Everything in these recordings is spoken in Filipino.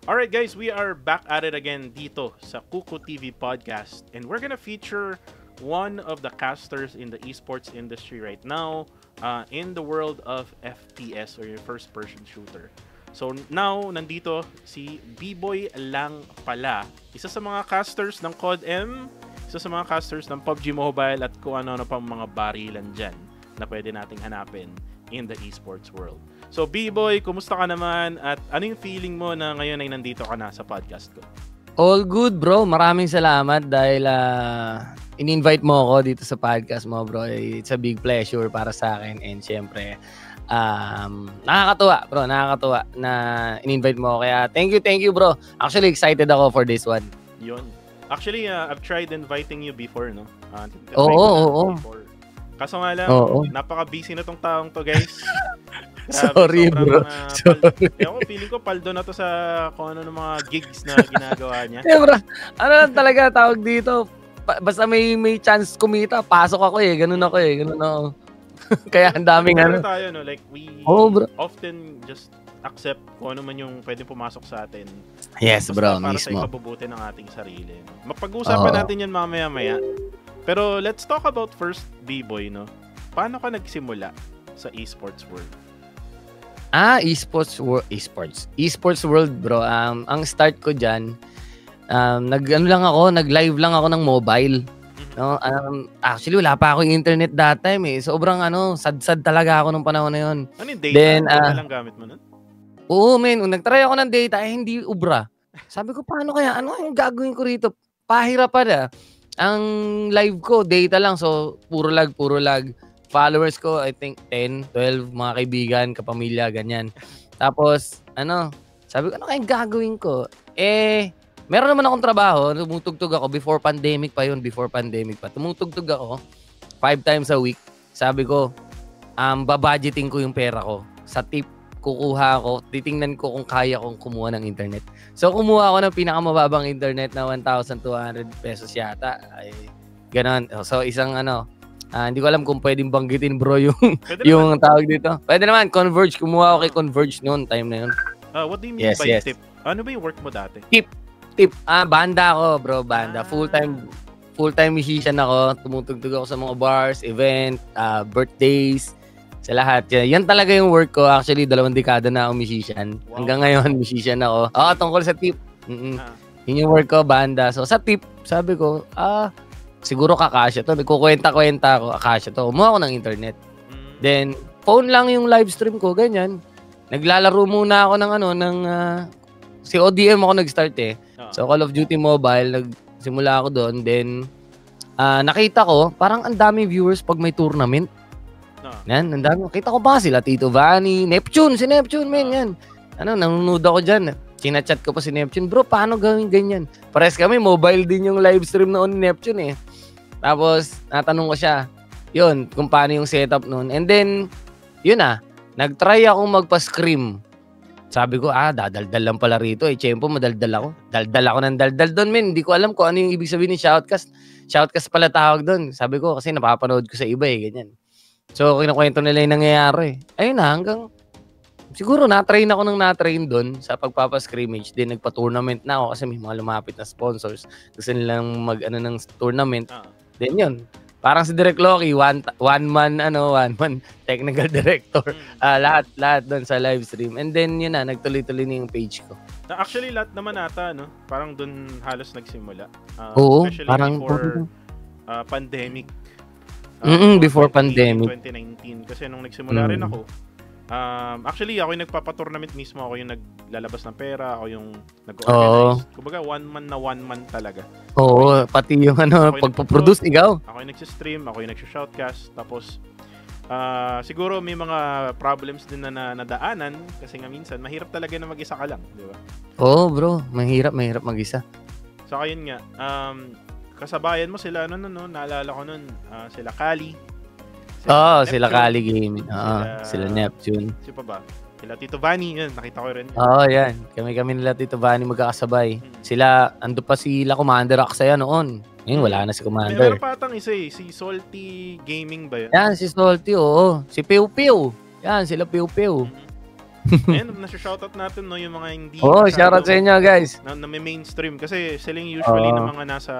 Alright guys, we are back at it again dito sa Kuko TV Podcast, and we're gonna feature one of the casters in the esports industry right now, in the world of FPS or your first person shooter. So now, nandito si B-Boy lang pala, isa sa mga casters ng COD M, isa sa mga casters ng PUBG Mobile at kung ano-ano pang mga barilan dyan na pwede nating hanapin in the esports world. So B-Boy, kumusta ka naman at ano yung feeling mo na ngayon ay nandito ka na sa podcast ko? All good bro, maraming salamat dahil in-invite mo ako dito sa podcast mo bro. It's a big pleasure para sa akin and syempre nakakatuwa na in-invite mo ako. Kaya thank you bro. Actually excited ako for this one. Yun. Actually, I've tried inviting you before, no? Oo. Kaso nga lang, napaka-busy na tong taong to, guys. Sorry, bro. Sorry. Ako, feeling ko paldo na to sa kung ano ng mga gigs na ginagawa niya. Bro, ano lang talaga tawag dito? Basta may chance kumita, pasok ako eh. Ganun ako. Kaya ang daming ano. Tayo, no? Like, we often just accept kung ano man yung pwedeng pumasok sa atin. Yes, bro. Para mismo. sa ikabubuti ng ating sarili. No? Mapag-uusapan natin yan mamaya-maya. Pero let's talk about first, B-Boy, no? Paano ka nagsimula sa esports world? Esports world, bro. Ang start ko diyan, nag-live lang ako ng mobile. No? Actually wala pa akong internet that time eh. Sobrang sad talaga ako nung panahon na 'yon. Ano yung data? Data lang gamit mo nun? Oo, men. Nag-try ako ng data hindi ubra. Sabi ko, paano kaya? Ano yung gagawin ko rito? Pahirapan ang live ko, data lang. So, puro lag. Followers ko, I think 10, 12, mga kaibigan, kapamilya, ganyan. Tapos, sabi ko, ano kayang gagawin ko? Meron naman akong trabaho. Tumutugtog ako before pandemic pa. Tumutugtog ako 5 times a week. Sabi ko, babudgeting ko yung pera ko. Sa tip, kukuha ako. Titingnan ko kung kaya kong kumuha ng internet. So, kumuha ako ng pinakamababang internet na 1,200 pesos yata. Ay, ganon. So, isang hindi ko alam kung pwedeng banggitin bro yung tawag dito. Pwede naman, Converge. Kumuha ako kay Converge noon, time na yun. What do you mean by tip? Ano ba yung work mo dati? Tip. Banda ako bro, banda. Full-time musician ako. Tumutugtog ako sa mga bars, event, birthdays, sa lahat. Yan talaga yung work ko. Actually, 2 dekada na ako musician. Wow. Hanggang ngayon, musician ako. Tungkol sa tip. Yun yung work ko, banda. So, sa tip, sabi ko, siguro kakasya to. Nagkukwenta-kwenta ako. Kakasya to. Umuha ako ng internet. Then, phone lang yung live stream ko. Ganyan. Naglalaro muna ako ng si ODM ako nag-start eh. So, Call of Duty Mobile. Nagsimula ako doon. Then, nakita ko, parang ang dami viewers pag may tournament. Yan, ang dami. Nakita ko ba sila? Tito Vanny, Neptune. Si Neptune, men. Yan. Nanonood ako dyan. Sinachat ko pa si Neptune. Bro, paano gawin ganyan? Pares kami, mobile din yung live stream noon ni Neptune eh. Tapos, natanong ko siya, yun, kung paano yung setup noon. And then, yun nag-try akong magpa-scream. Sabi ko, dadaldal lang pala rito eh. Tiyempo, madaldal ako. Daldal ako ng daldal doon, men. Hindi ko alam kung ano yung ibig sabihin ni shoutcast. Shoutcast pala tawag doon. Sabi ko, kasi napapanood ko sa iba eh, ganyan. So, kinukwento nila yung nangyayari. Ayun hanggang siguro na-train doon sa pagpapa-scrimmage. Then nagpa-tournament na ako kasi may mga lumapit na sponsors. Gusto nilang ng tournament. Then yun. Parang si Direk Loki, one man technical director. Lahat doon sa live stream. And then yun nagtuloy-tuloy na yung page ko. Actually, lahat naman ata, no? Parang doon halos nagsimula. Oo, especially parang before pandemic. Before pandemic. 2019. Kasi nung nagsimula rin ako, actually, ako yung nagpapa-tournament mismo. Ako yung naglalabas ng pera. Ako yung nag-organize. Kumbaga, one man talaga. Oo, pati yung pagpaproduce, ikaw. Ako yung nagsistream, ako yung nagsishoutcast. Tapos, siguro may mga problems din na nadaanan. Kasi nga minsan, mahirap talaga na mag-isa ka lang. Di ba? Oo, bro. Mahirap mag-isa. So, ayun nga. Kasabayan mo sila, naalala ko nun, sila Kali. Sila Kali Gaming. Sila Neptune. Sino pa ba? Sila Tito Vanny, yun, nakita ko rin. Yan. Kami nila Tito Vanny magkakasabay. Sila, ando pa sila Commander Aksaya noon. Ngayon, wala na si Commander. Meron pa atang isa si Salty Gaming ba yun? Yan, si Salty, oo. Si Pew Pew. Yan, sila Pew Pew. Ayun, nasa-shoutout natin, no, yung mga hindi shoutout sa inyo, guys. Na may mainstream. Kasi sila yung usually ng mga nasa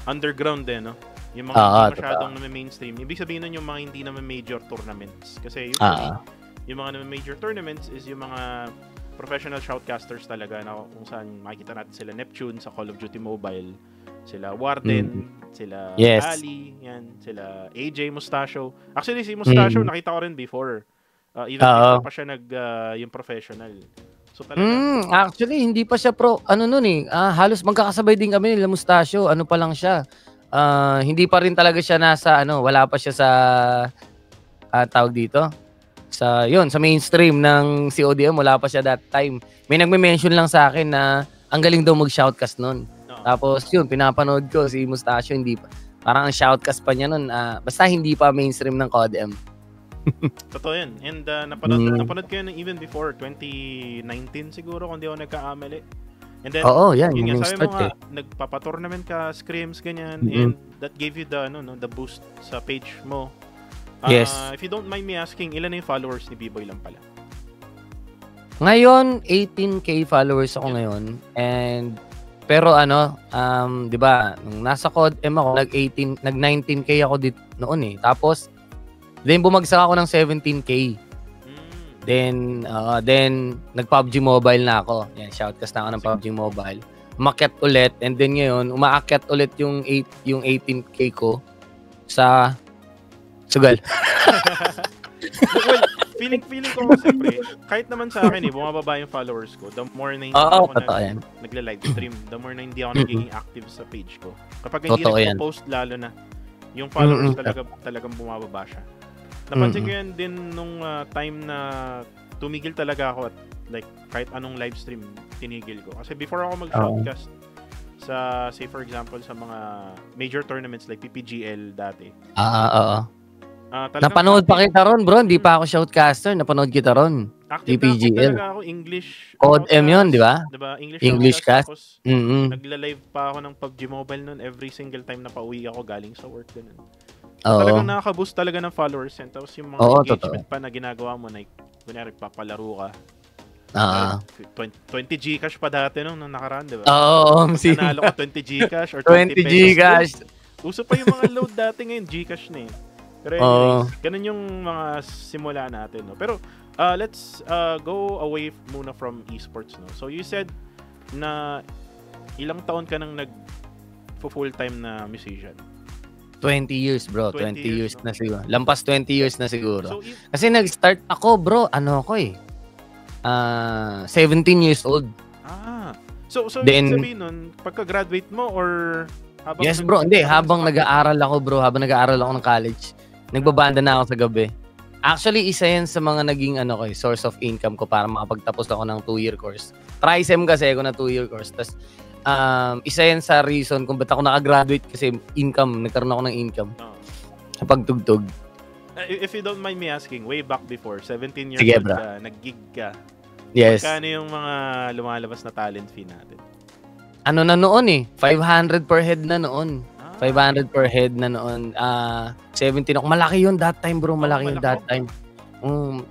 underground no? Yung mga hindi masyadong na may mainstream. Ibig sabihin nun yung mga hindi na may major tournaments. Kasi usually, yung mga na may major tournaments is yung mga professional shoutcasters talaga na kung saan makikita natin sila Neptune sa Call of Duty Mobile, sila Warden, sila Ali, yan, sila AJ Mustachio. Actually, si Mustachio, nakita ko rin before. Even before pa siya yung professional. So talaga. Actually, hindi pa siya pro. Ano nun halos magkakasabay din kami nila Mustachio. Ano pa lang siya. Hindi pa rin talaga siya nasa wala pa siya sa tawag dito. Sa mainstream ng CODM, wala pa siya that time. May nagme-mention lang sa akin na ang galing daw mag-shoutcast nun. Tapos pinapanood ko si Mustachio, hindi pa. Parang ang shoutcast pa niya nun. Basta hindi pa mainstream ng CODM. Totoo yan. And napanood ko yun even before 2019 siguro kung di ako nagkakamali. And then yun sabi mo nga, nagpapa-tournament ka, scrims ganyan, and that gave you the boost sa page mo. Yes. If you don't mind me asking, ilan na yung followers ni B-Boy lang pala? Ngayon 18k followers ako ngayon, and pero 'di ba, nung nasa CODM ako, nag 19k ako noon Tapos then bumagsak ako ng 17k. Then nag-PUBG Mobile na ako. Yan, shoutcast na ako ng PUBG Mobile. Umakyat ulit, and then ngayon umaakyat ulit yung 18k ko sa sugal. Well, feeling ko kasi kahit naman sa akin bumababa yung followers ko. The more na hindi ako nagla-live stream, the more na hindi ako nagiging active sa page ko. Kapag hindi nagpo-post lalo na, yung followers talagang bumababa siya. Napansin ko yan din nung time na tumigil talaga ako at like kahit anong live stream tinigil ko. Kasi before ako mag-shoutcast sa, say for example, sa mga major tournaments like PPGL dati. Napanood pa kita ron, bro. Hindi pa ako shoutcaster. Napanood kita ron. PPGL. Talaga ako English. CODM yun, di ba? Diba? English cast. Tapos, nagla-live pa ako ng PUBG Mobile nun every single time na pauwi ako galing sa work. Ganun. Talagang nakaka-boost talaga ng followers yan. Tapos yung mga engagement pa na ginagawa mo, like, kunyari, papalaro ka. 20 Gcash pa dati nung nakaraan, di ba? Nanalo ko 20 Gcash or 20 pesos. Gcash. Uso pa yung mga load dati ngayon, Gcash na Pero anyways, ganun yung mga simula natin. No? Pero let's go away muna from esports. No? So you said na ilang taon ka nang nag-full-time na musician? 20 years, bro. 20 years no? na siguro. Lampas 20 years na siguro. So, kasi nag-start ako, bro. 17 years old. So then, sabihin nun, pagka-graduate mo or habang... Yes, bro. Hindi. Habang nag-aaral ako, bro. Habang nag-aaral ako ng college. Nagbabanda na ako sa gabi. Actually, isa yan sa mga naging source of income ko para makapagtapos ako ng 2-year course. Trisem kasi ako na 2-year course. Tapos, isa yan sa reason kung ba't ako nakagraduate kasi nagkaroon ako ng income sa pagtugtog. If you don't mind me asking, way back before, 17 years old ka, nag-gig ka. Yes. Magkano yung mga lumalabas na talent fee natin? Na noon 500 per head na noon. 500 per head na noon. 17 ako. Malaki yun that time, bro. Malaki yun that time.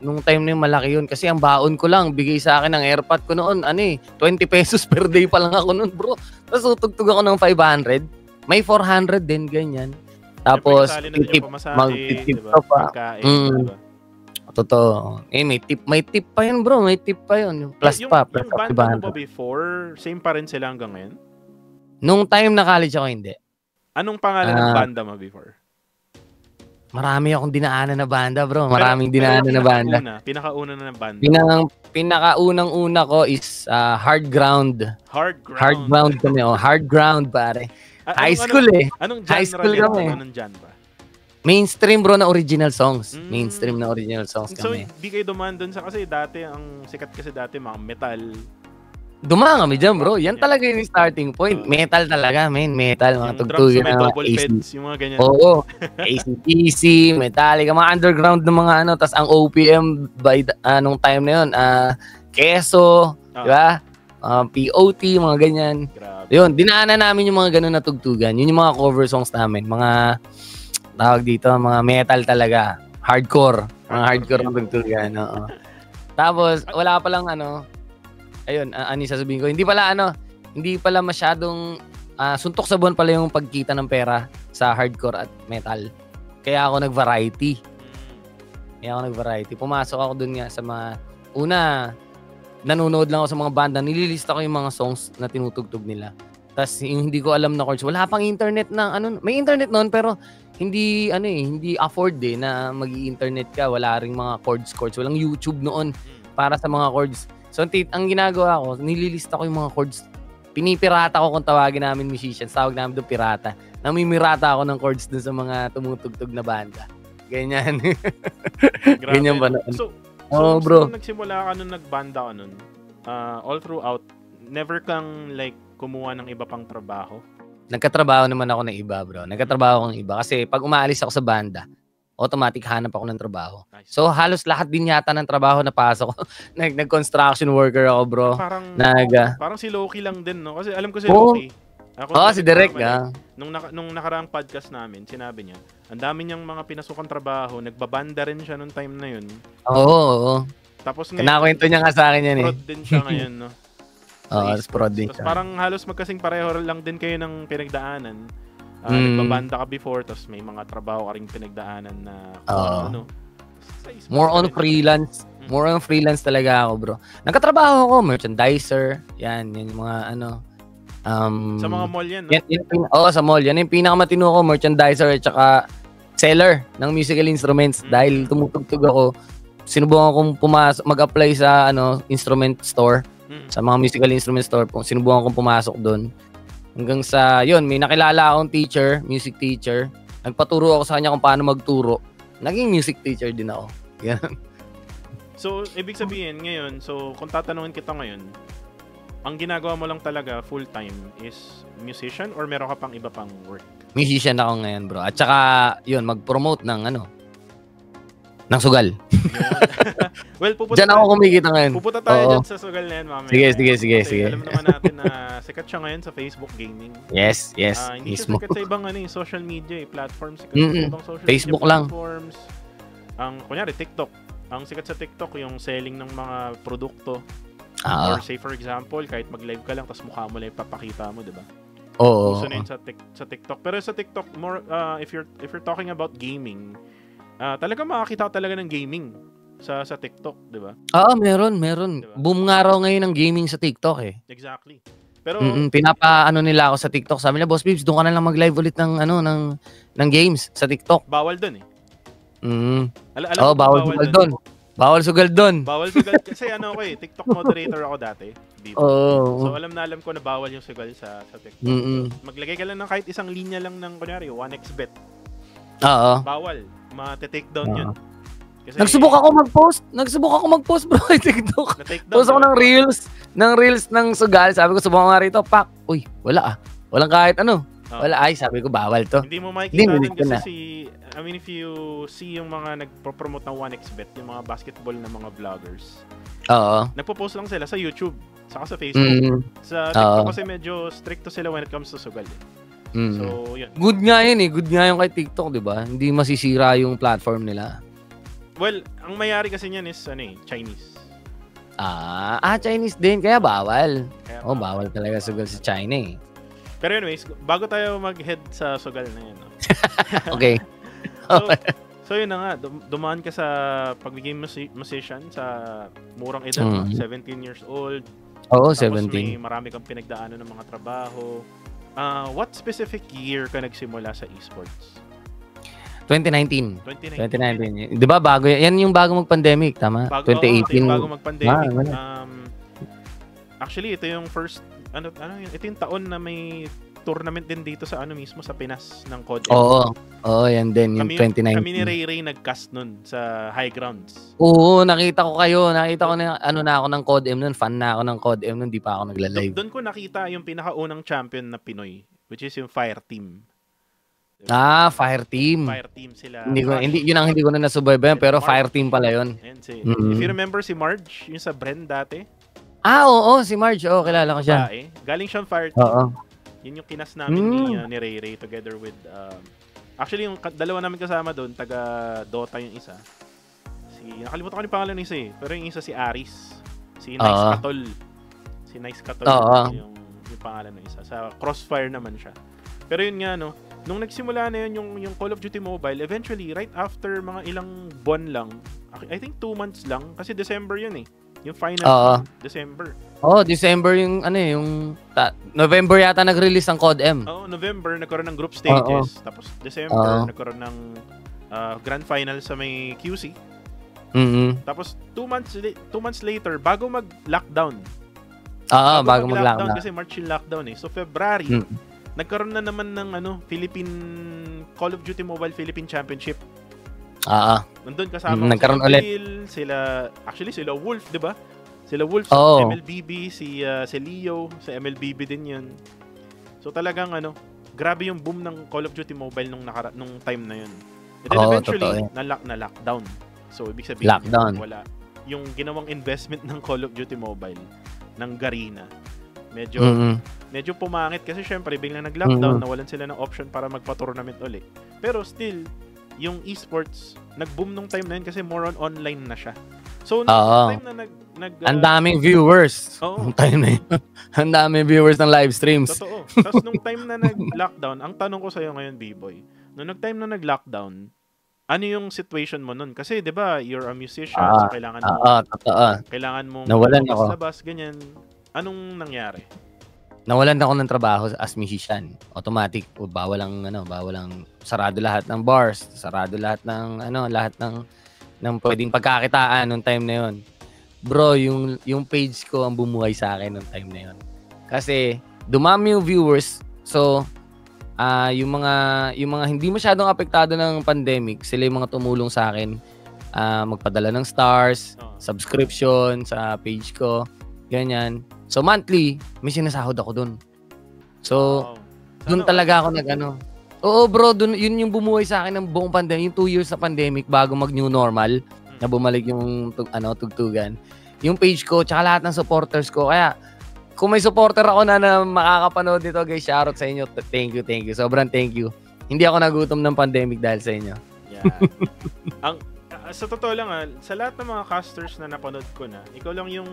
Nung time na yun, malaki yun. Kasi ang baon ko lang, bigay sa akin ng airpot ko noon, 20 pesos per day pa lang ako noon, bro. Tapos tutugtog ako ng 500. May 400 din, ganyan. Tapos, mag-tip ka pa. Diba? Totoo. May tip pa yun, bro. May tip pa yun. Plus yung, pa. Yung banda mo ba before, same pa rin sila hanggang ngayon? Nung time na college ako, hindi. Anong pangalan ng banda mo before? Marami akong dinaanan na banda, bro. Maraming dinaanan na banda. Pinakauna na ng banda. Pinakaunang-una ko is Hard Ground. Hard Ground. Hard Ground kami. Hard Ground, pare. High school. Anong genre high school kami. Anong genre? Mainstream, bro, na original songs. Mainstream na original songs So, kami. di kayo dumaan dun sa, kasi dati, ang sikat kasi dati, mga metal. Dumaan kami dyan, bro. Yan talaga yung starting point. Metal talaga, man. Metal, mga tugtugan na double feds, yung mga ganyan. Oo. AC/DC, Metallica, mga underground na mga tas ang OPM by nung time na yun, Keso, di ba? POT, mga ganyan. Grabe. Yun, dinaanan namin yung mga ganun na tugtugan. Yun yung mga cover songs namin. Mga, tawag dito, mga metal talaga. Hardcore. Mga hardcore na tugtugan. Oo. Tapos, wala pa lang ayun, ano yung sasabihin ko, hindi pala masyadong suntok sa buwan pala yung pagkita ng pera sa hardcore at metal. Kaya ako nag-variety. Pumasok ako dun nga sa mga, una, nanonood lang ako sa mga banda, nililista ko yung mga songs na tinutugtog nila. Tapos hindi ko alam na chords. Wala pang internet na may internet noon pero hindi hindi afford na magi-internet ka. Wala ring mga chords. Walang YouTube noon para sa mga chords. So ang ginagawa ko, nililista ko yung mga chords. Pinipirata ko kung tawagin namin musicians. Tawag namin doon pirata. Namimirata ako ng chords dun sa mga tumutugtog na banda. Ganyan. Ganyan ba noon? So bro. Nagsimula ka nun, nagbanda ka nun, all throughout, never kang like kumuha ng iba pang trabaho? Nagkatrabaho naman ako ng iba, bro. Nagkatrabaho ako ng iba. Kasi pag umaalis ako sa banda, automatic hanap ako ng trabaho. Nice. So, halos lahat din yata ng trabaho na pasok ko. Nag-construction worker ako, bro. Parang si Loki lang din, no? Kasi alam ko si Loki. Si Derek, Nung nakaraang podcast namin, sinabi niya, ang dami niyang mga pinasukang trabaho, nagbabanda rin siya nung time na yun. Oo. Tapos ngayon, kinakwento niya nga sa akin yan prod din siya ngayon, no? Prod din siya. Parang halos magkasing pareho lang din kayo ng pinagdaanan. Nagbabanda ka before, tapos may mga trabaho ka ring pinagdaanan na more on freelance. More on freelance talaga ako, bro. Nagkatrabaho ako, merchandiser, yan yung mga sa mga mall yan, no? Sa mall. Yan yung pinakamatino ko, merchandiser at saka seller ng musical instruments. Dahil tumutugtog ako, sinubukan kong mag-apply sa instrument store. Sa mga musical instrument store, sinubukan kong pumasok doon. Hanggang sa, yun, may nakilala akong teacher, music teacher. Nagpaturo ako sa kanya kung paano magturo. Naging music teacher din ako. Yan. So, ibig sabihin ngayon, kung tatanungin kita ngayon, ang ginagawa mo lang talaga full-time is musician or meron ka pang iba pang work? Musician ako ngayon, bro. At saka, yun, mag-promote ng ng sugal. Well, diyan ako kumikita ngayon. Pupunta tayo dyan sa sugal na yan, mamaya. Sige. Alam naman natin na sikat siya ngayon sa Facebook Gaming. Yes. Hindi siya sikat sa ibang social media platforms. Sikat sa ibang social Facebook media lang. Platforms. Kunyari, TikTok. Ang sikat sa TikTok, yung selling ng mga produkto. Or say for example, kahit mag-live ka lang, tapos mukha mo lang ipapakita mo, di ba? Oo. Gusto na yun sa TikTok. Pero sa TikTok, more, if you're talking about gaming, talaga makakita talaga ng gaming sa TikTok, di ba? Meron. Diba? Boom nga raw ngayon ng gaming sa TikTok eh. Exactly. Pero nila ako sa TikTok. Sabi nila, Boss Bibs, doon ka na lang mag-live ulit ng games sa TikTok. Bawal doon eh. Bawal doon. Bawal sugal doon. Bawal sugal kasi TikTok moderator ako dati. So alam ko na bawal yung sugal sa TikTok. Maglagay ka lang ng kahit isang linya lang ng kunyari 1xbet. Bawal. Ma-take down yun. Kasi Nagsubok ako mag-post bro sa TikTok. Post ako ng reels ng sugal. Sabi ko subukan nga rito, pak. Uy, wala Walang kahit Wala sabi ko bawal to. Hindi mo makikita din kasi if you see yung mga nagpo-promote ng 1xbet, yung mga basketball na mga vloggers. Nagpo-post lang sila sa YouTube, saka sa Facebook. Sa TikTok kasi medyo stricto sila when it comes to sugal. So, yun. Good nga yun Good nga yung kay TikTok, di ba? Hindi masisira yung platform nila. Well, ang mayari kasi niyan is Chinese. Chinese din, kaya bawal. Bawal talaga sugal sa China eh. Pero anyways, bago tayo mag-head sa sugal na yun. Okay. So yun na nga, dumaan ka sa pagiging musician sa murang edad, 17 years old. Oo, tapos 17. May marami kang pinagdaanan ng mga trabaho. What specific year ka nagsimula sa esports? 2019. 2019. 'Di ba bago yan yung bago mag-pandemic, tama? 2018. Bago mag-pandemic. Actually, ito yung first ito yung taon na may tournament din dito sa mismo sa Pinas ng COD. Oo, yan din yung 2019. Kami ni Ray nag-cast nun sa High Grounds. Oo, nakita ko kayo. Nakita ko na na ako ng COD M nun. Fan na ako ng COD M nun, di pa ako nagla-live. Doon ko nakita yung pinakaunang champion na Pinoy, which is yung Fire Team. Fire Team. Fire Team sila. Hindi ko na nasubaybayan, pero Fire Team pala yun. If you remember si Marge, yung sa Bren dati. Oo, si Marge. Kilala ko siya. Galing siyang Fire Team. Yun yung kinas namin ni Ray together with actually yung dalawa namin kasama doon, taga Dota yung isa. Si nakalimutan ko yung pangalan ng isa eh. Pero yung isa si Aris. Si Nice Katol. Si Nice Katol yung pangalan ng isa. Sa Crossfire naman siya. Pero yun nga, no, nung nagsimula na yun yung Call of Duty Mobile, eventually, right after mga ilang buwan lang, I think 2 months lang, kasi December yun eh. Yung final December. December yung November yata nag-release ang COD M. November nagkaroon ng group stages. Tapos December nagkaroon ng grand final sa may QC. Tapos 2 months later bago mag-lockdown. Bago mag-lockdown kasi March yung lockdown eh. So February nagkaroon na naman ng Philippine Call of Duty Mobile Philippine Championship. Nandun kasama nagkaroon sila Wolf, 'di ba? Sila Wolf sa MLBB, si Leo sa MLBB din 'yun. So talagang grabe yung boom ng Call of Duty Mobile nung time na 'yun. And then eventually na lockdown. So ibig sabihin wala yung ginawang investment ng Call of Duty Mobile ng Garena. Medyo pumangit kasi syempre biglang nag-lockdown, nawalan sila ng option para magpa-tournament ulit. Pero still, yung esports nag-boom nung time na yun kasi more on online na siya. So nung time na ang daming viewers. Nung time na yun. Ang daming viewers ng live streams. Totoo. Tapos nung time na nag-lockdown, ang tanong ko sa'yo ngayon, B-Boy, nung time na nag-lockdown, ano yung situation mo nun? Kasi 'di ba, you're a musician, so kailangan mo kailangan mo labas, ganyan. Anong nangyari? Nawalan ako ng trabaho as musician. Automatic, bawal ang sarado lahat ng bars, sarado lahat ng ng pwedeng pagkakitaan nung time na 'yon. Bro, yung page ko ang bumuhay sa akin nung time na 'yon. Kasi dumami yung viewers. So, yung mga hindi masyadong apektado ng pandemic, sila yung mga tumulong sa akin magpadala ng stars, subscription sa page ko, ganyan. So monthly, may sinasahod ako dun. So, dun talaga ako Oo bro, dun, yun yung bumuhay sa akin ng buong pandemic, yung 2 years na pandemic bago mag-new normal, na bumalik yung tugtugan. Yung page ko, tsaka lahat ng supporters ko. Kaya, kung may supporter ako na makakapanood dito, guys, shoutout sa inyo. Thank you. Sobrang thank you. Hindi ako nagutom ng pandemic dahil sa inyo. Yeah. Sa totoo lang, sa lahat ng mga casters na napanood ko na, ikaw lang yung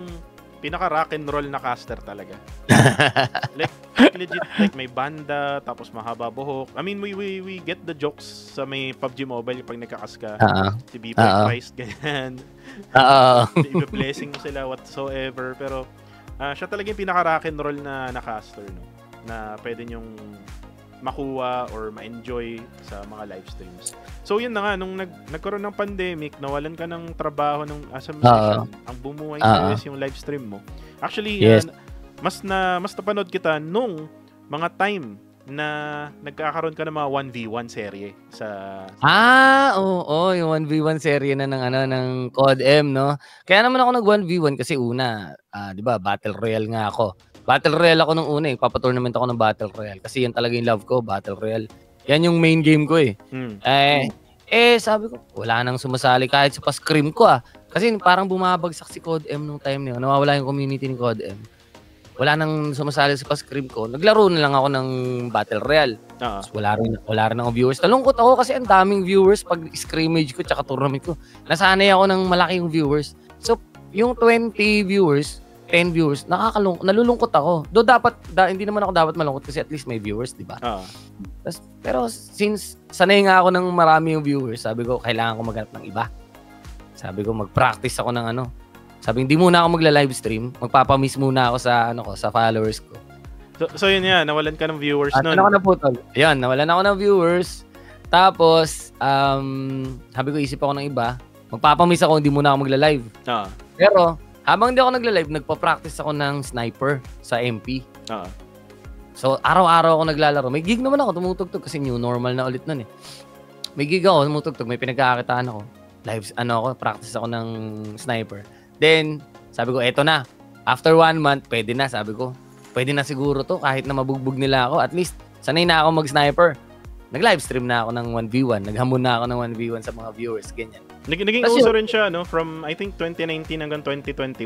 pinaka rock and roll na caster talaga. like legit, like may banda, tapos mahaba buhok. I mean, we get the jokes sa may PUBG Mobile pag nagkakas ka. Si B-Boy Christ, ganyan. Blessing mo sila whatsoever. Pero siya talaga yung pinaka rock and roll na caster, no? Na pwede nyong makuha or ma-enjoy sa mga live streams. So yun na nga, nung nagkaroon ng pandemic, nawalan ka ng trabaho as a musician, ang bumuhay sa'yo is yung live stream mo. Actually, mas napanood kita nung mga time na nagkakaroon ka ng mga 1v1 serye sa yung 1v1 serye na ng COD M, no? Kaya naman ako nag 1v1 kasi una, 'di ba, Battle Royale nga ako. Battle Royale ako nung una, papa-tournament ako ng Battle Royale kasi yan talaga yung love ko, Battle Royale. Yan yung main game ko eh. Sabi ko, wala nang sumasali kahit sa pa-scream ko Kasi parang bumabagsak si COD M nung time na yun. Nawawala yung community ni COD M. Wala nang sumasali sa pa-scream ko. Naglaro na lang ako ng Battle Royale. Wala rin akong viewers. Nalungkot ako kasi ang daming viewers pag scrimmage ko tsaka tournament ko. Nasanay ako ng malaking viewers. So, yung 20 viewers, 10 viewers, nalulungkot ako. Do dapat hindi naman ako dapat malungkot kasi at least may viewers, di ba? Pero since sanay nga ako ng marami yung viewers, sabi ko kailangan ko maghanap ng iba. Sabi ko mag-practice ako ng Sabi hindi muna ako magla-live stream, magpapamiss muna ako sa followers ko. So yun yan, nawalan ka ng viewers noon. Nawalan ako ng viewers. Tapos sabi ko isip ako ng iba, magpapamiss ako, hindi muna ako magla-live. Pero habang hindi ako nagla-live, nagpa-practice ako ng sniper sa MP. So, araw-araw ako naglalaro. May gig naman ako, tumutugtog kasi new normal na ulit nun eh. May gig ako, tumutugtog, may pinagkakakitaan ako. Practice ako ng sniper. Then, sabi ko, eto na. After 1 month, pwede na, sabi ko. Pwede na siguro to, kahit na mabugbog nila ako. At least, sanay na ako mag-sniper. Nag-live stream na ako ng 1v1. Naghamon na ako ng 1v1 sa mga viewers, ganyan. Naging uso rin siya, no? From, I think, 2019 hanggang 2021.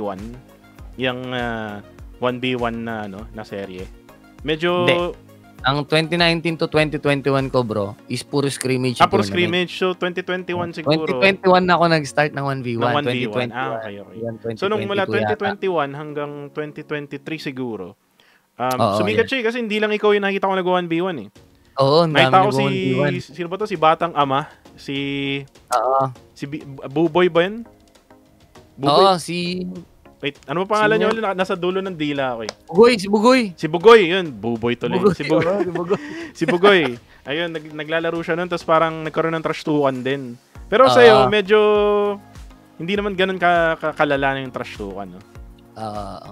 Yung 1v1 na serye. Medyo... Ang 2019 to 2021 ko, bro, is puro scrimmage. Puro scrimmage. So, 2021 siguro. 2021 ako nag-start ng 1v1. Ng 1v1. Okay. So, nung mula 2021 hanggang 2023 siguro, sumikat siya kasi hindi lang ikaw yung nakita ko nag-1v1 eh. Oo, nakita ko sino ba to? Si Batang Ama. Si Buboy ba yun? Oo, si... Wait, ano ba pangalan niyo? Nasa dulo ng dila ako eh. Bugoy. Si Bugoy, yun. Buboy tuloy. Si Bugoy. Si Bugoy. Ayun, naglalaro siya nun, tapos parang nagkaroon ng trashtukan din. Pero sa'yo, medyo hindi naman ganun kalala yung trashtukan, no?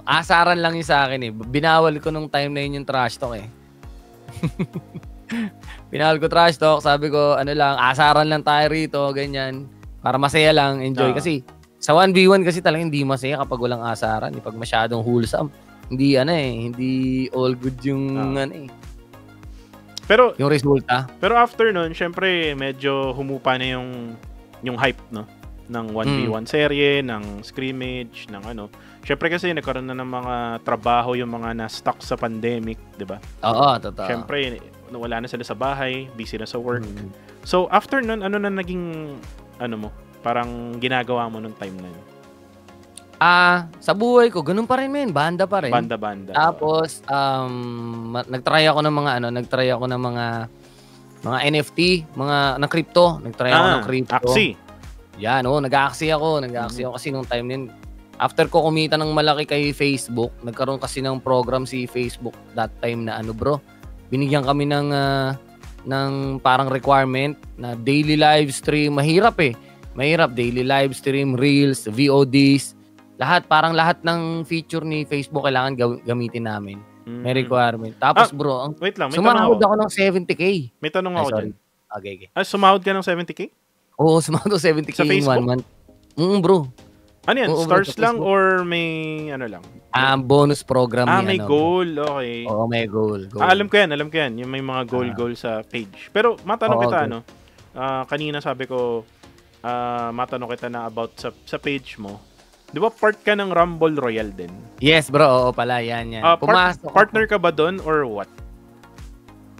Asaran lang yun sa akin eh. Binawal ko nung time na yun yung trash talk eh. Binawal ko trash talk. Sabi ko, asaran lang tayo rito, ganyan. Para masaya lang, enjoy. Kasi sa 1v1 kasi talagang hindi masaya kapag walang asaran. Pag masyadong wholesome, hindi all good yung Pero yung resulta. Pero after nun, syempre medyo humupa na yung hype, no? Ng 1v1 serye, ng scrimmage, ng ano. Syempre kasi nagkaroon na ng mga trabaho yung mga na-stuck sa pandemic, 'di ba? Oo, totoo. Syempre wala na sila sa bahay, busy na sa work. So after nun, ano na naging mo? Parang ginagawa mo nung time na yun? Sa buhay ko, ganun pa rin, men. Banda pa rin. Banda. Tapos, nagtry ako ng mga NFT, ng crypto. Nagtry ako ng crypto. Axie. Yan, nag-Axie ako. Kasi nung time din. After ko kumita ng malaki kay Facebook, nagkaroon kasi ng program si Facebook that time na bro. Binigyan kami ng parang requirement na daily live stream. Mahirap daily live stream, reels, VODs, parang lahat ng feature ni Facebook kailangan gamitin namin. May requirement. Tapos bro, wait lang, sumahod ako ng 70K. May tanong ako dyan. Okay. Sumahod ka ng 70K? Oo, sumahod ako 70K sa Facebook? in 1 month. Bro. Ano yan? Stars lang or may lang? Bonus program may goal. Okay. Oo, may goal. Alam ko yan. Yung may mga goal sa page. Pero matanong kita, kanina sabi ko, matanong kita na about sa page mo. Di ba part ka ng Rumble Royale din? Yes, bro. Oo pala. Yan. Partner ka ba doon or what?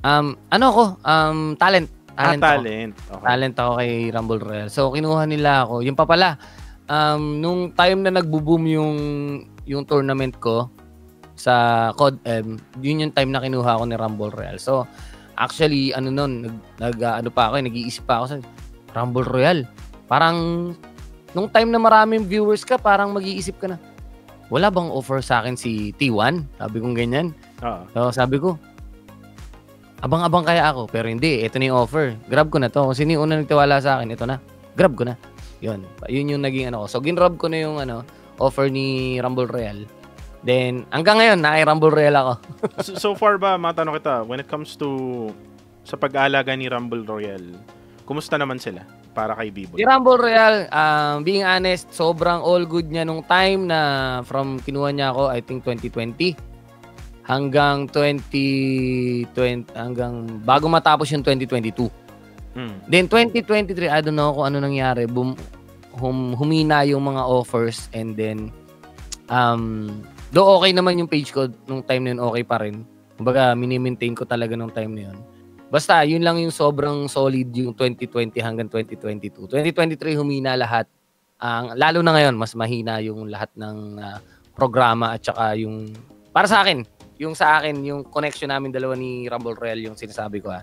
Talent. Talent. Okay. Talent ako kay Rumble Royale. So, kinuha nila ako. Yung pa pala, nung time na nagbo-boom yung tournament ko sa COD-M, yun yung time na kinuha ako ni Rumble Royale. So, actually, nag-iisip pa ako sa Rumble Royale. Parang, nung time na maraming viewers ka, parang mag-iisip ka na, wala bang offer sa akin si T1? Sabi kong ganyan. So, sabi ko, abang-abang kaya ako. Pero hindi, ito na yung offer. Grab ko na to. Kung sino yung una nagtiwala sa akin, ito na. Grab ko na. Yun yung naging ko. So, ginrab ko na yung offer ni Rumble Royale. Then, hanggang ngayon, naki-Rumble Royale ako. So far ba, matanong kita, when it comes to sa pag-aalaga ni Rumble Royale, kumusta naman sila para kay Biboy? Si Rumble Royale, being honest, sobrang all good niya nung time na from kinuha niya ako, I think 2020 hanggang 2020 hanggang bago matapos yung 2022. Then 2023, I don't know kung ano nangyari, humina yung mga offers, and then though okay naman yung page ko nung time na yun, okay pa rin. Kumbaga, mini-maintain ko talaga nung time na yun. Basta, yun lang yung sobrang solid yung 2020 hanggang 2022. 2023, humina lahat. Lalo na ngayon, mas mahina yung lahat ng programa at saka yung, para sa akin, yung connection namin dalawa ni Rumble Royale, yung sinasabi ko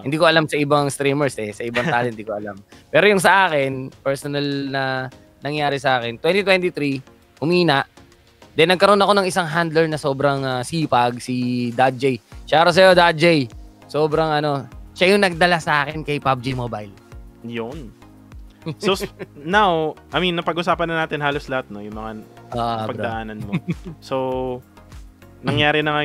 Hindi ko alam sa ibang streamers sa ibang talent, hindi ko alam. Pero yung sa akin, personal na nangyari sa akin, 2023, humina. Then nagkaroon ako ng isang handler na sobrang sipag, si Dad J. Shoutout sa'yo, Dad J. Sobrang siya yung nagdala sa akin kay PUBG Mobile. Yun. So now, napag-usapan na natin halos lahat, no, yung mga pagdaanan mo. So, nangyari na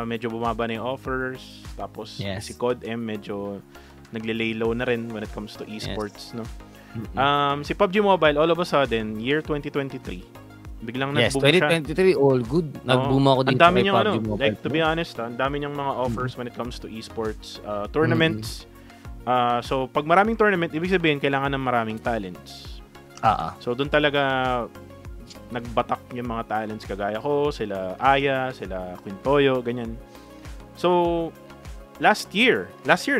medyo bumaba na yung offers, tapos si COD-M medyo nagle-lay low na rin when it comes to esports, no. Si PUBG Mobile, all of a sudden, year 2023, biglang nag-boom siya. 2023, all good. Nag-boom ako din sa PUBG Mobile. Like, to be honest, ang dami niyang mga offers when it comes to esports, tournaments. So, pag maraming tournament, ibig sabihin, kailangan ng maraming talents. So, doon talaga nagbatak yung mga talents kagaya ko, sila Aya, sila Quintoyo, ganyan. So, last year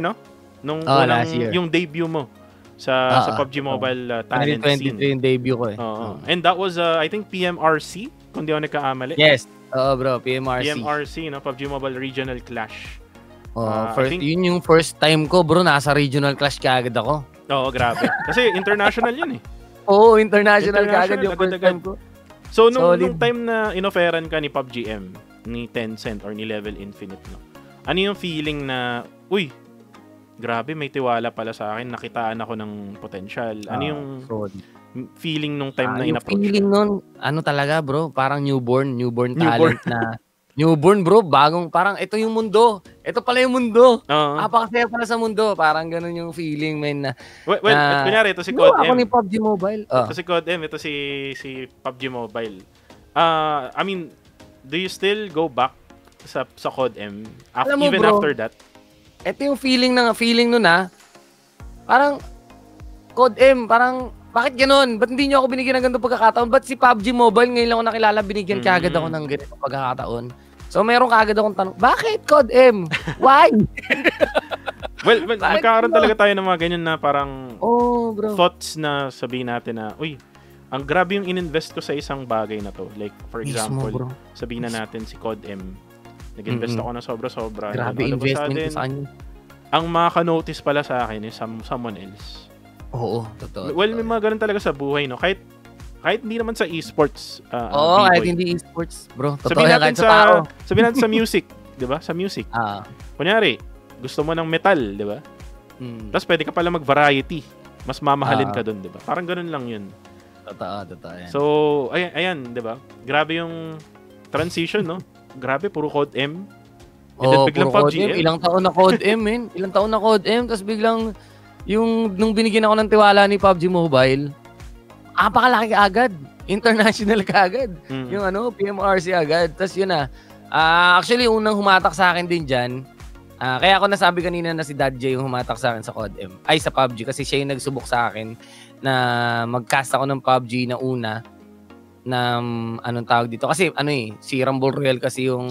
no? Nung last year. yung debut mo sa PUBG Mobile talent 2023 scene. yung debut ko eh. And that was I think PMRC, kung di ako nagkakamali. Yes. Oo bro, PMRC. PMRC, no? PUBG Mobile Regional Clash. Yun yung first time ko bro, nasa Regional Clash kaagad ako. Oo, grabe. Kasi international yun eh. Oo, international kaagad yung first time ko. So, nung time na inoferan ka ni PUBG M, ni Tencent or ni Level Infinite, no? Ano yung feeling na, uy, grabe, may tiwala pala sa akin, nakitaan ako ng potential. Ano yung feeling nung time na in-approach? Yung feeling nun, ano talaga bro, parang newborn talent na, newborn bro, bagong, parang ito yung mundo. Ito pala yung mundo. Napakasaya pala sa mundo. Parang ganun yung feeling, man. Kunyari, ito si Code M. Ako ni PUBG Mobile. Ito si Code M, ito si PUBG Mobile. I mean, do you still go back sa Code M even bro, after that? Ito yung feeling nun na parang Code M, parang bakit ganun? Ba't hindi nyo ako binigyan ng ganitong pagkakataon? Ba't si PUBG Mobile ngayon lang ako nakilala, binigyan kaagad ako ng ganitong pagkakataon? So meron kaagad akong tanong, bakit Code M? Why? well, magkakaroon talaga tayo ng mga ganyan na parang bro, thoughts na sabihin natin na, uy, ang grabe yung ininvest ko sa isang bagay na to. Like, for example, sabihin na natin si Code M. Nag-invest ako na sobra-sobra. Grabe investment ko sa kanya. Ang makaka-notice pala sa akin is someone else. Oo, totoo. Well, may mga ganun talaga sa buhay, no? Kahit hindi naman sa esports. Kahit hindi esports, bro. Totoo sabihin natin sabihin natin sa music, 'di ba? Sa music. Kunyari, gusto mo ng metal, 'di ba? Tapos pwede ka pala mag-variety. Mas mamahalin ka doon, 'di ba? Parang ganun lang 'yun. Totoo yan. So, ayan, 'di ba? Grabe yung transition, no? Grabe, puro Code M. And then biglang PUBG M. Ilang taon na Code M, man. Ilang taon na Code M, tapos biglang nung binigyan ako ng tiwala ni PUBG Mobile, apakalaki agad. International ka agad. Yung PMRC agad. Tapos yun na. Actually, unang humatak sa akin din dyan. Kaya ako nasabi kanina na si Dad J yung humatak sa akin sa COD M. Ay, sa PUBG. Kasi siya yung nagsubok sa akin na mag-cast ako ng PUBG na una. Na anong tawag dito. Kasi si Rumble Royale kasi yung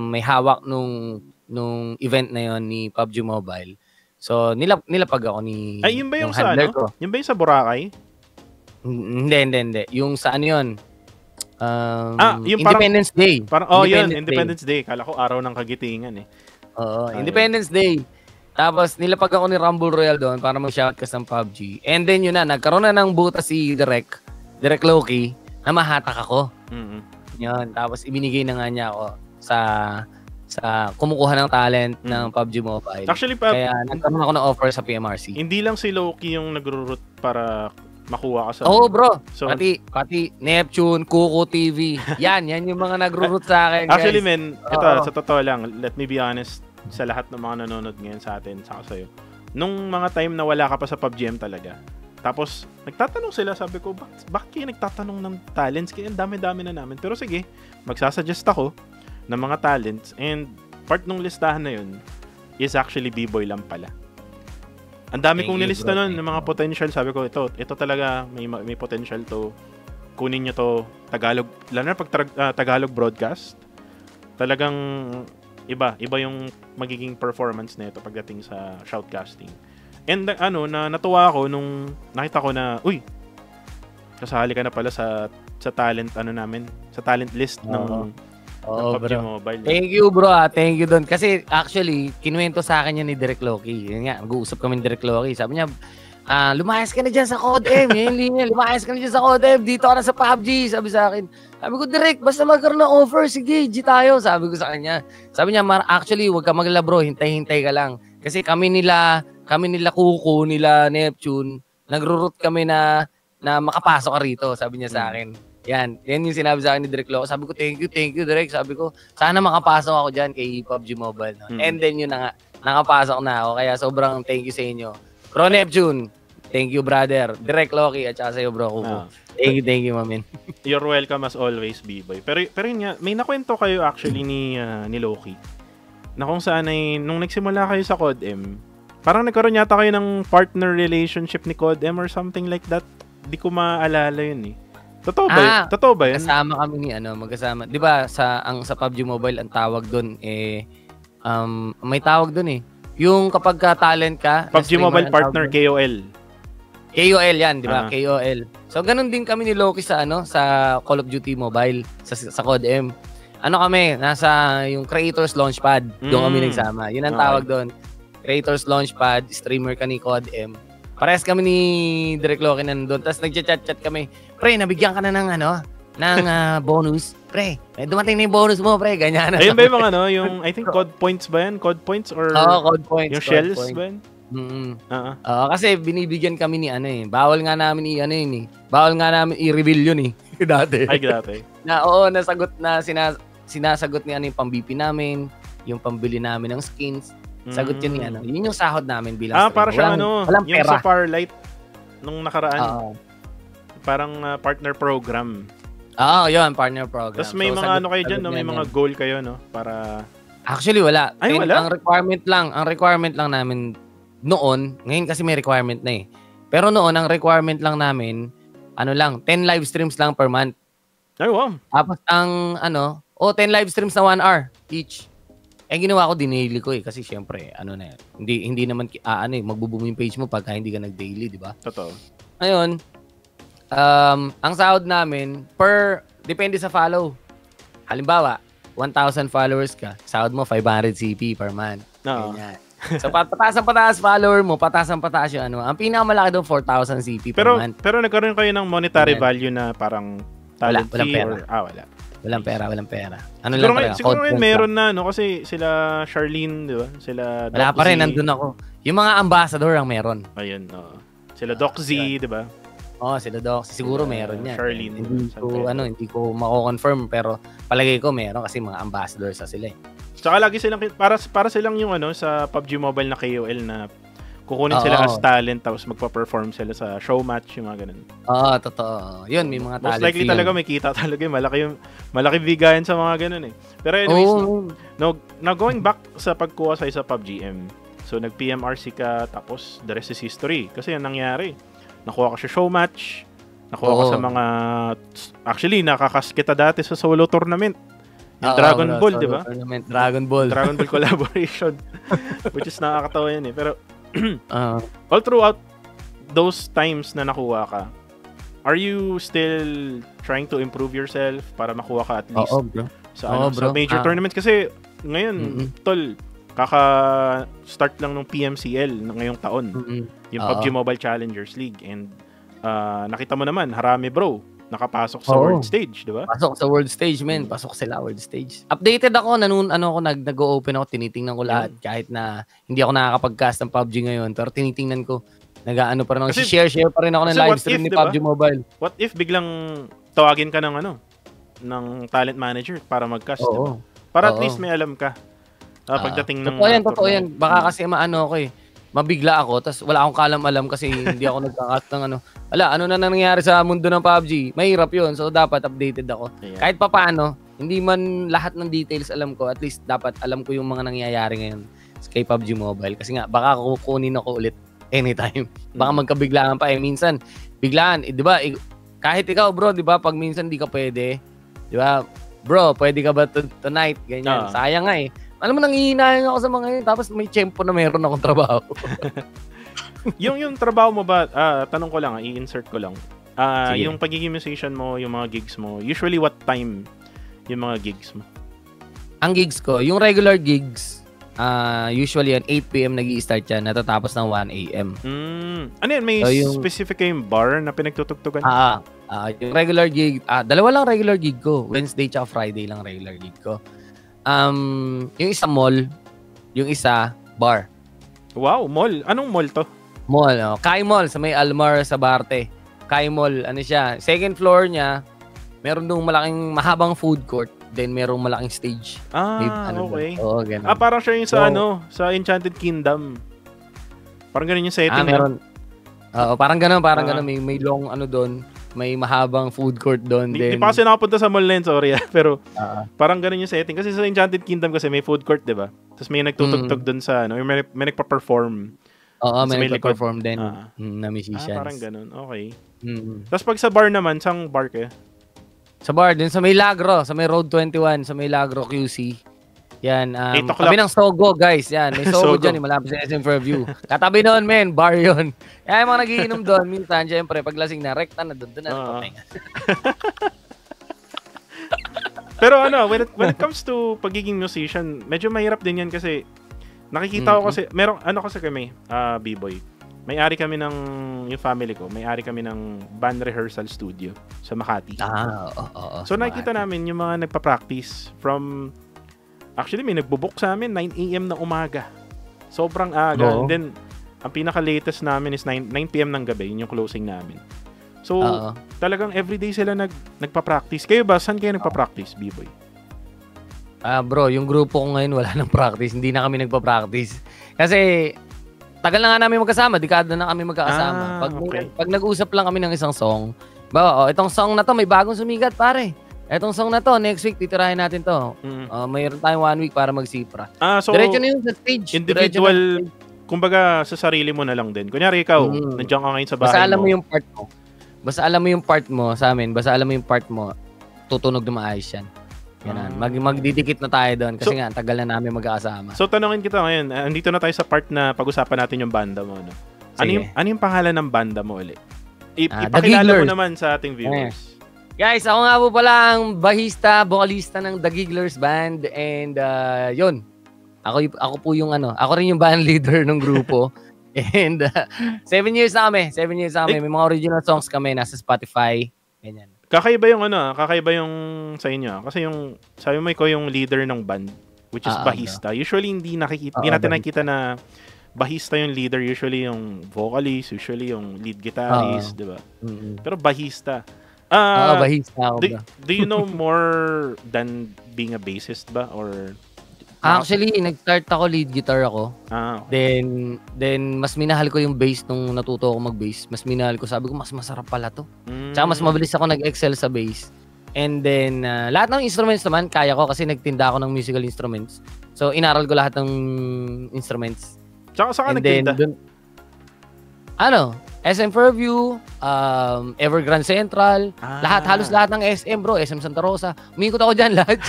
may hawak nung event na yon ni PUBG Mobile. So, nilapag ako ni... Ay, yun ba yung sa ano? ko. Yun ba yung sa Boracay? Hindi. Yung sa ano yun? Yung Independence Day. Independence Day. Kala ko araw ng kagitingan eh. Oo, Independence Day. Tapos, nilapag ako ni Rumble Royale doon para mag-shoutcast ng PUBG. And then, yun na, nagkaroon na ng buta si Direk Loki, na mahatak ako. Mm-hmm. Yun. Tapos, ibinigay na nga niya ako sa kumukuha ng talent ng PUBG Mobile. Actually, kaya nagkaroon ako ng offer sa PMRC. Hindi lang si Loki yung nagro-root para makuha ka sa... Oo, bro. So, pati Neptune, Kuko TV. Yan yung mga nagro-root sa akin, guys. Actually, men, ito, sa totoo lang, let me be honest sa lahat ng mga nanonood ngayon sa atin, saka sa'yo. Nung mga time na wala ka pa sa PUBG M talaga, tapos, nagtatanong sila, sabi ko, bakit kayo nagtatanong ng talents? Kaya ang dami-dami na namin. Pero sige, magsasuggest ako ng mga talents, and part ng listahan na yun is actually B-Boy lang pala. Ang dami kong nilista nun ng mga potential. Sabi ko, ito talaga may potential to. Kunin nyo to Tagalog, lalo na pag Tagalog broadcast. Talagang iba yung magiging performance nito pagdating sa shoutcasting. And natuwa ako nung nakita ko na, uy, kasali ka na pala sa talent namin, sa talent list ng PUBG Mobile. Thank you, bro. Thank you doon. Kasi actually, kinuwento sa akin yan ni Direk Loki. Yun nga, mag-uusap kami ni Direk Loki. Sabi niya, lumayas ka na dyan sa COD M. Yan linya, lumayas ka na dyan sa COD M. Dito ka na sa PUBG. Sabi sa akin. Sabi ko, Direk, basta magkaroon ng offer. Sige, G tayo. Sabi ko sa kanya. Sabi niya, actually, huwag ka maglala, bro. Hintay-hintay ka lang. Kasi kami nila Kuko, nila Neptune, nagro-root kami na makapasok ka rito. Sabi niya sa akin. Yan yung sinabi sa akin ni Direk Loco. Sabi ko, thank you, Direk. Sabi ko, sana makapasok ako dyan kay PUBG Mobile. No? And then yun na nga, nakapasok na ako. Kaya sobrang thank you sa inyo. Bro Neptune, thank you, brother. Direk Loki, at saka sa'yo, bro Kuko. Thank you, mamin. You're welcome as always, B-Boy. Pero yun nga, may nakwento kayo actually ni Loki. Na kung saan ay, nung nagsimula kayo sa COD M, parang nagkaroon yata kayo ng partner relationship ni COD M or something like that. Di ko maalala yun eh. Totoo ba yun? Kasama kami ni magkasama. 'Di ba sa PUBG Mobile ang tawag doon may tawag dun eh. Yung kapag talent ka, PUBG Mobile partner, KOL. KOL yan, di ba? KOL. So, ganun din kami ni Loki sa Call of Duty Mobile, sa COD M. Ano kami, nasa yung Creators Launchpad. Doon kami nagsama. Yun ang tawag doon. Creators Launchpad, streamer ka ni COD M. Parehas kami ni Direk Loki nandun. Tapos nagchat-chat kami. Pre, nabigyan ka na ng bonus. Pre, dumating na yung bonus mo, pre. Ganyan na. Ayun ba yung mga yung I think COD points ba yan? COD points or COD points. Yung shells ba yan? Kasi binibigyan kami ni bawal nga namin bawal nga namin i-reveal yun dati. Ay, dati. Nasagot na sinasagot ni yung pang-BP namin, yung pambili namin ng skins. Sagot yun ni yun yung sahod namin bilang streamer. Para siyang walang yung pera. sa Farlight nung nakaraan. Parang partner program. Yun, partner program. Tapos may mga kayo dyan, may mga goal kayo, para... Actually, wala. Ay, wala? Ang requirement lang namin noon, ngayon kasi may requirement na Pero noon, ang requirement lang namin, 10 live streams lang per month. Ay, wow. Tapos 10 live streams na 1 hour each. Ginawa ko dinaily ko kasi syempre, hindi naman, magbo-boom yung page mo pagka hindi ka nag-daily, di ba? Totoo. Ngayon, ang sahod namin, depende sa follow. Halimbawa, 1,000 followers ka, sahod mo 500 CP per month. Ganyan. So, pataas follower mo, pataas yung Ang pinakamalaki doon, 4,000 CP per month. Pero nagkaroon kayo ng monetary value na parang talent fee or... wala. Walang pera. Siguro ngayon meron na, kasi sila Charlene, di ba? Sila Doc wala pa rin, nandun ako. Yung mga ambassador ang meron. Ayun, sila Doc Z, di ba? Sila Doc. Siguro meron yan. Charlene. Hindi ko mako-confirm, pero palagay ko meron kasi mga ambassadors sila Tsaka lagi silang, para silang yung sa PUBG Mobile na KOL na kukunin sila as talent tapos magpa-perform sila sa show match, yung mga ganun. Totoo. Yun, may mga talent. Most likely talaga may kita talaga. Malaki bigayan sa mga ganun Pero anyways, now going back sa pagkuha sa PUBG M. So nag-PMRC ka tapos the rest is history. Kasi yan nangyari. Nakuha ko sa show match. Nakuha ko sa mga... Actually, nakakas kita dati sa solo tournament. Yung Dragon Ball, di ba? Dragon Ball collaboration. Which is nakakatawa yan Pero, all throughout those times na nakuha ka, are you still trying to improve yourself para makuha ka at least sa major tournaments? Kasi, ngayon, tol, kaka-start lang ng PMCL ngayong taon. Yung PUBG Mobile Challengers League. And, nakita mo naman, Harami bro, nakapasok sa world stage, di ba? Pasok sa world stage, men. Pasok sila world stage. Updated ako, nag-open ako, tinitingnan ko lahat. Kahit na hindi ako nakakapag-cast ng PUBG ngayon, pero tinitingnan ko, nag-ano pa rin ako, share pa rin ako ng live stream ni PUBG Mobile. What if biglang tawagin ka ng talent manager para mag-cast, diba? Para at least may alam ka. Pagdating ng... Totoo yan. Baka kasi mabigla ako, tas wala akong kalam-alam kasi hindi ako nagka-cast ng na nangyayari sa mundo ng PUBG. Mahirap yun. So, dapat updated ako. Yeah. Kahit pa paano, hindi man lahat ng details alam ko, at least dapat alam ko yung mga nangyayari ngayon kay PUBG Mobile. Kasi nga, baka kukunin ako ulit anytime. Baka magkabiglaan pa Minsan, biglaan. Di ba? Kahit ikaw, bro, di ba? Pag minsan di ka pwede, di ba? Bro, pwede ka ba tonight? Ganyan. Sayang nga Alam mo, nangihinayang ako sa mga yun. Tapos may tiyempo na meron akong trabaho. yung trabaho mo ba, tanong ko lang, i-insert ko lang. Yung pagiging musician mo, yung mga gigs mo, usually what time yung mga gigs mo? Ang gigs ko, yung regular gigs, usually at 8 p.m. nag-i-start yan, natatapos ng 1 a.m. Ano yan? May specific kayong bar na pinagtutugtugan? Yung regular gig, dalawa lang regular gig ko. Wednesday tsaka Friday lang regular gig ko. Yung isa mall, yung isa bar. Wow, mall. Anong mall to? Mall, Kai Mall sa may Almar sa Barte. Kai Mall, siya, second floor niya, meron dong malaking mahabang food court, then merong malaking stage. Okay. Ganun. Parang siya yung sa Enchanted Kingdom. Parang ganun yung setting. Meron. Parang ganun, may long doon. May mahabang food court doon din. Hindi pa kasi nakapunta sa mall na yun, sorry. Pero parang ganun yung setting. Kasi sa Enchanted Kingdom kasi may food court, di ba? Tapos may nagtutugtog doon sa, may nagpa-perform. May nagpa-perform din na musicians. Parang ganun, okay. Tapos pag sa bar naman, saan bar kayo? Sa bar din, sa may Lagro, sa may Road 21, sa may Lagro QC. Yan, 8 o'clock. kami ng Sogo, guys. Yan, may Sogo Sogo. dyan, malapit sa SM Fairview. Katabi noon, men, bar yun. Kaya yung mga nagiinom doon, minsan, syempre, pag lasing na, rekta na doon na. Pero ano, when it comes to pagiging musician, medyo mahirap din yan kasi nakikita ko kasi, merong, ano kasi kami, B-boy, may-ari kami ng, yung family ko, may-ari kami ng band rehearsal studio sa Makati. Oo. So nakikita namin yung mga nagpa-practice from, actually may nagbo-book sa amin 9 AM ng umaga. Sobrang aga. And then, ang pinaka-latest namin is 9 PM ng gabi, yun yung closing namin. So, talagang everyday sila nagpa-practice. Kayo ba, saan kayo nagpa-practice, B-boy? Bro, yung grupo ko ngayon wala nang practice. Hindi na kami nagpa-practice. Kasi, tagal na nga namin magkasama. Dekada na kami magkakasama. Pag nag-usap lang kami ng isang song, itong song na to, may bagong sumigat, pare. Etong song na to, next week, titirahin natin to. Mayroon tayong 1 week para mag-sipra. So, diretso na yun sa stage. Individual, kumbaga, sa sarili mo na lang din. Kunyari ikaw, nandiyan ka ngayon sa bahay Basta alam mo yung part mo. Basta alam mo yung part mo sa amin. Basta alam mo yung part mo, tutunog na maayos yan. Ganun. Magdidikit na tayo doon kasi nga, tagal na namin magkakasama. So, tanongin kita ngayon, andito na tayo sa part na pag-usapan natin yung banda mo. No? Ano yung pangalan ng banda mo ulit? Ipakilala mo naman sa ating viewers. Guys, ako nga po pala ang bahista, vocalista ng The Gigglers Band. And yun, ako po yung ako rin yung band leader ng grupo. And 7 years na kami. 7 years na kami. May mga original songs kami. Nasa Spotify. Ganyan. Kakaiba yung sa inyo. Kasi yung, sabi mo ikaw yung leader ng band, which is bahista. Usually, hindi natin nakikita na bahista yung leader. Usually, yung vocalist. Usually, yung lead guitarist. Diba? Pero bahista. Bahista ako. Do you know more than being a bassist ba? Or actually, nag-start ako, lead guitar ako. Okay. Then mas minahal ko yung bass nung natuto ako mag-bass. Mas minahal ko, sabi ko, mas masarap pala to. Tsaka mas mabilis ako nag-excel sa bass. And then, lahat ng instruments naman, kaya ko kasi nagtinda ako ng musical instruments. So, inaral ko lahat ng instruments. Tsaka saan ka nagtinda? SM Fairview, Evergrande Central, halos lahat ng SM, bro. SM Santa Rosa. Umikot ako dyan lahat.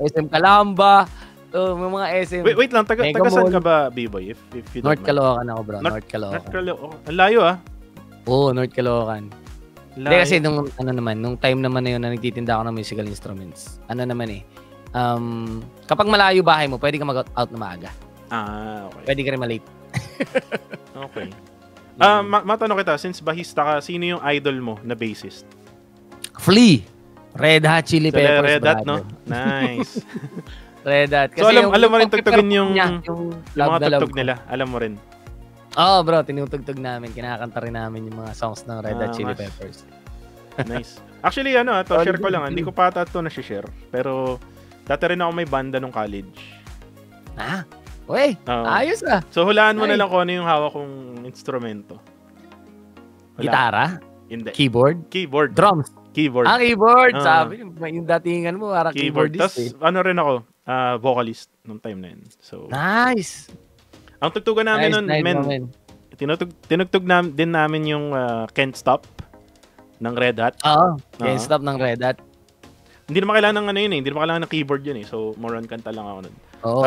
SM Calamba. May mga SM. Wait lang, taga saan ka ba, B-boy? If you don't North Caloocan ako, bro. North Caloocan. Ang layo, Oo, North Caloocan. Hindi kasi nung time naman na yun na nagtitinda ako ng musical instruments. Kapag malayo bahay mo, pwede ka mag-out na maaga. Okay. Pwede ka rin malate. Okay. Matanong kita, since bahista ka, sino yung idol mo na bassist? Flea. Red Hot Chili Peppers. Red Hot, no? Nice. Red Hot. Kasi so, alam mo rin tugtugin yung mga tugtog nila. Alam mo rin. Bro. Tinutugtog namin. Kinakanta rin namin yung mga songs ng Red Hot Chili Peppers. Nice. Actually, share ko lang. Hindi ko pa ito na-share. Pero, dati rin ako may banda nung college. Uy, ayos So, hulaan mo na lang kung ano yung hawak kong instrumento. Gitara? Hindi. Keyboard? Drums? Keyboard. Keyboard. Sabi, yung datingan mo, parang keyboardist. Tapos, rin ako, vocalist nung time na yun. So, nice. Ang tugtugan namin nun, tinugtog din namin yung Can't Stop ng Red Hot. Can't Stop ng Red Hot. Hindi naman kailangan ng hindi naman kailangan ng keyboard yun eh. So, more on kanta lang ako nun.